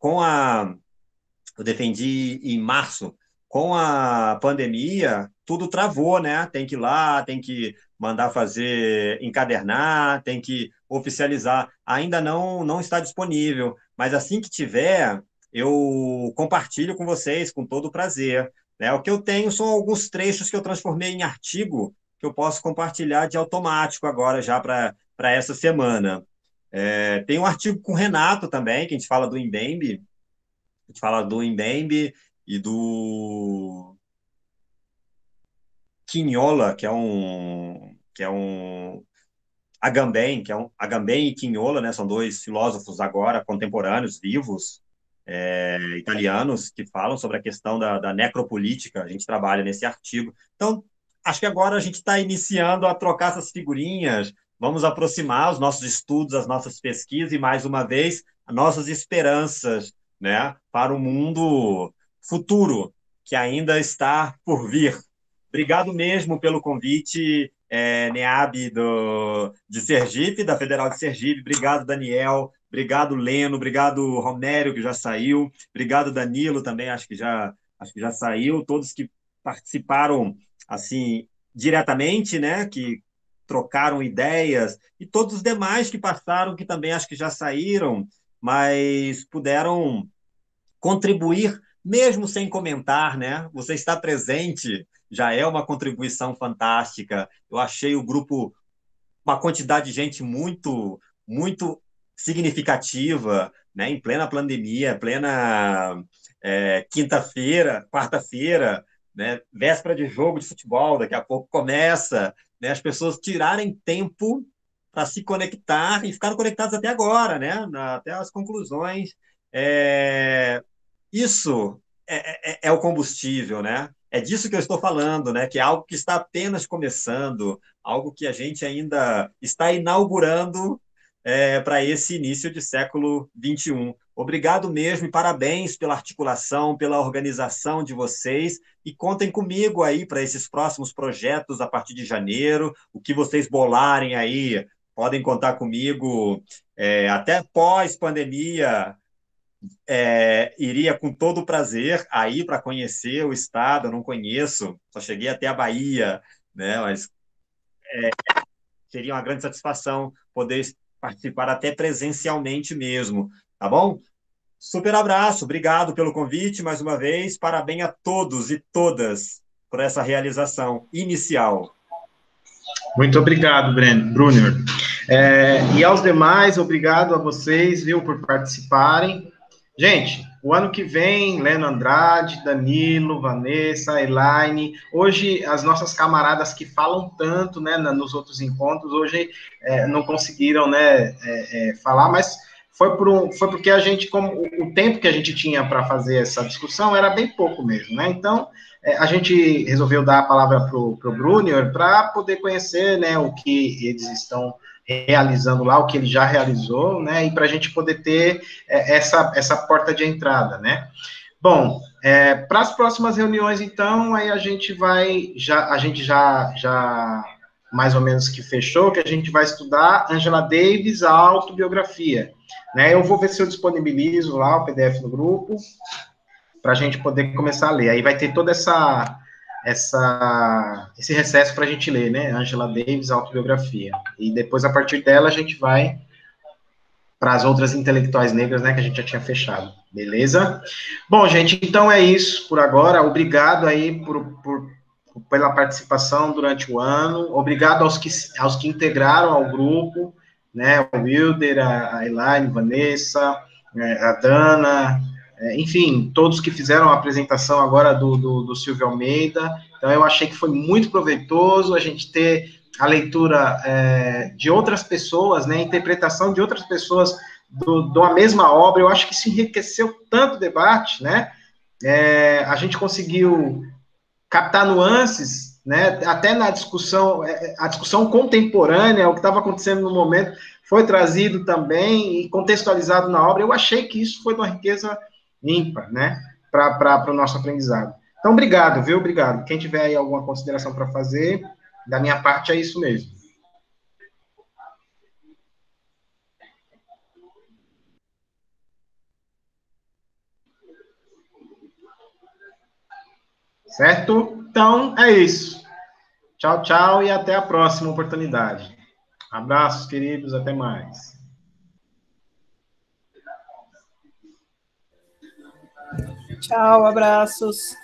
eu defendi em março, com a pandemia, tudo travou, né? Tem que ir lá, tem que mandar fazer, encadernar, tem que oficializar. Ainda não está disponível, mas assim que tiver, eu compartilho com vocês com todo prazer, né? O que eu tenho são alguns trechos que eu transformei em artigo que eu posso compartilhar de automático agora já para essa semana. Tem um artigo com o Renato também, que a gente fala do Mbembe, a gente fala do Mbembe e do Quignola, que é um Agamben, Agamben e Quignola, né? São dois filósofos agora contemporâneos, vivos, italianos, que falam sobre a questão da necropolítica. A gente trabalha nesse artigo. Então, acho que agora a gente está iniciando a trocar essas figurinhas, vamos aproximar os nossos estudos, as nossas pesquisas e, mais uma vez, as nossas esperanças, né, para o mundo futuro que ainda está por vir. Obrigado mesmo pelo convite, NEAB de Sergipe, da Federal de Sergipe. Obrigado, Daniel. Obrigado, Leno. Obrigado, Romério, que já saiu. Obrigado, Danilo, também, acho que já saiu. Todos que participaram, assim, diretamente, né, que trocaram ideias, e todos os demais que passaram, que também acho que já saíram, mas puderam contribuir, mesmo sem comentar, né? Você está presente, já é uma contribuição fantástica. Eu achei o grupo uma quantidade de gente muito significativa, né? Em plena pandemia, plena quinta-feira, quarta-feira, né? Véspera de jogo de futebol, daqui a pouco começa, né? As pessoas tirarem tempo para se conectar e ficaram conectados até agora, né? Até as conclusões. Isso é o combustível, né? É disso que eu estou falando, né? Que é algo que está apenas começando, algo que a gente ainda está inaugurando para esse início de século XXI. Obrigado mesmo e parabéns pela articulação, pela organização de vocês, e contem comigo aí para esses próximos projetos a partir de janeiro. O que vocês bolarem aí, podem contar comigo, até pós-pandemia. Iria com todo o prazer aí para conhecer o estado. Eu não conheço, só cheguei até a Bahia, né? Mas seria uma grande satisfação poder participar até presencialmente mesmo, tá bom? Super abraço, obrigado pelo convite mais uma vez, parabéns a todos e todas por essa realização inicial. Muito obrigado, Brunner. E aos demais, obrigado a vocês, viu, por participarem. Gente, o ano que vem, Leno Andrade, Danilo, Vanessa, Elaine, hoje as nossas camaradas que falam tanto, né, nos outros encontros, hoje não conseguiram, né, falar, mas foi porque a gente, como o tempo que a gente tinha para fazer essa discussão era bem pouco mesmo, né, então a gente resolveu dar a palavra para o Brunner para poder conhecer, né, o que eles estão realizando lá, o que ele já realizou, né, e para a gente poder ter essa porta de entrada, né. Bom, para as próximas reuniões, então, aí a gente já mais ou menos que fechou, que a gente vai estudar Angela Davis, a autobiografia, né, eu vou ver se eu disponibilizo lá o PDF no grupo, para a gente poder começar a ler, aí vai ter toda esse recesso para a gente ler, né, Angela Davis, autobiografia, e depois, a partir dela, a gente vai para as outras intelectuais negras, né, que a gente já tinha fechado, beleza? Bom, gente, então é isso por agora, obrigado aí pela participação durante o ano, obrigado aos que integraram ao grupo, né, o Wilder, a Elaine, Vanessa, a Dana, enfim, todos que fizeram a apresentação agora do Silvio Almeida. Então, eu achei que foi muito proveitoso a gente ter a leitura de outras pessoas, né, a interpretação de outras pessoas da mesma obra. Eu acho que isso enriqueceu tanto o debate, né, a gente conseguiu captar nuances, né, até na discussão, a discussão contemporânea, o que estava acontecendo no momento, foi trazido também e contextualizado na obra. Eu achei que isso foi de uma riqueza ímpar, né, para o nosso aprendizado. Então, obrigado, viu? Obrigado. Quem tiver aí alguma consideração para fazer, da minha parte é isso mesmo. Certo? Então, é isso. Tchau, tchau e até a próxima oportunidade. Abraços, queridos, até mais. Tchau, abraços.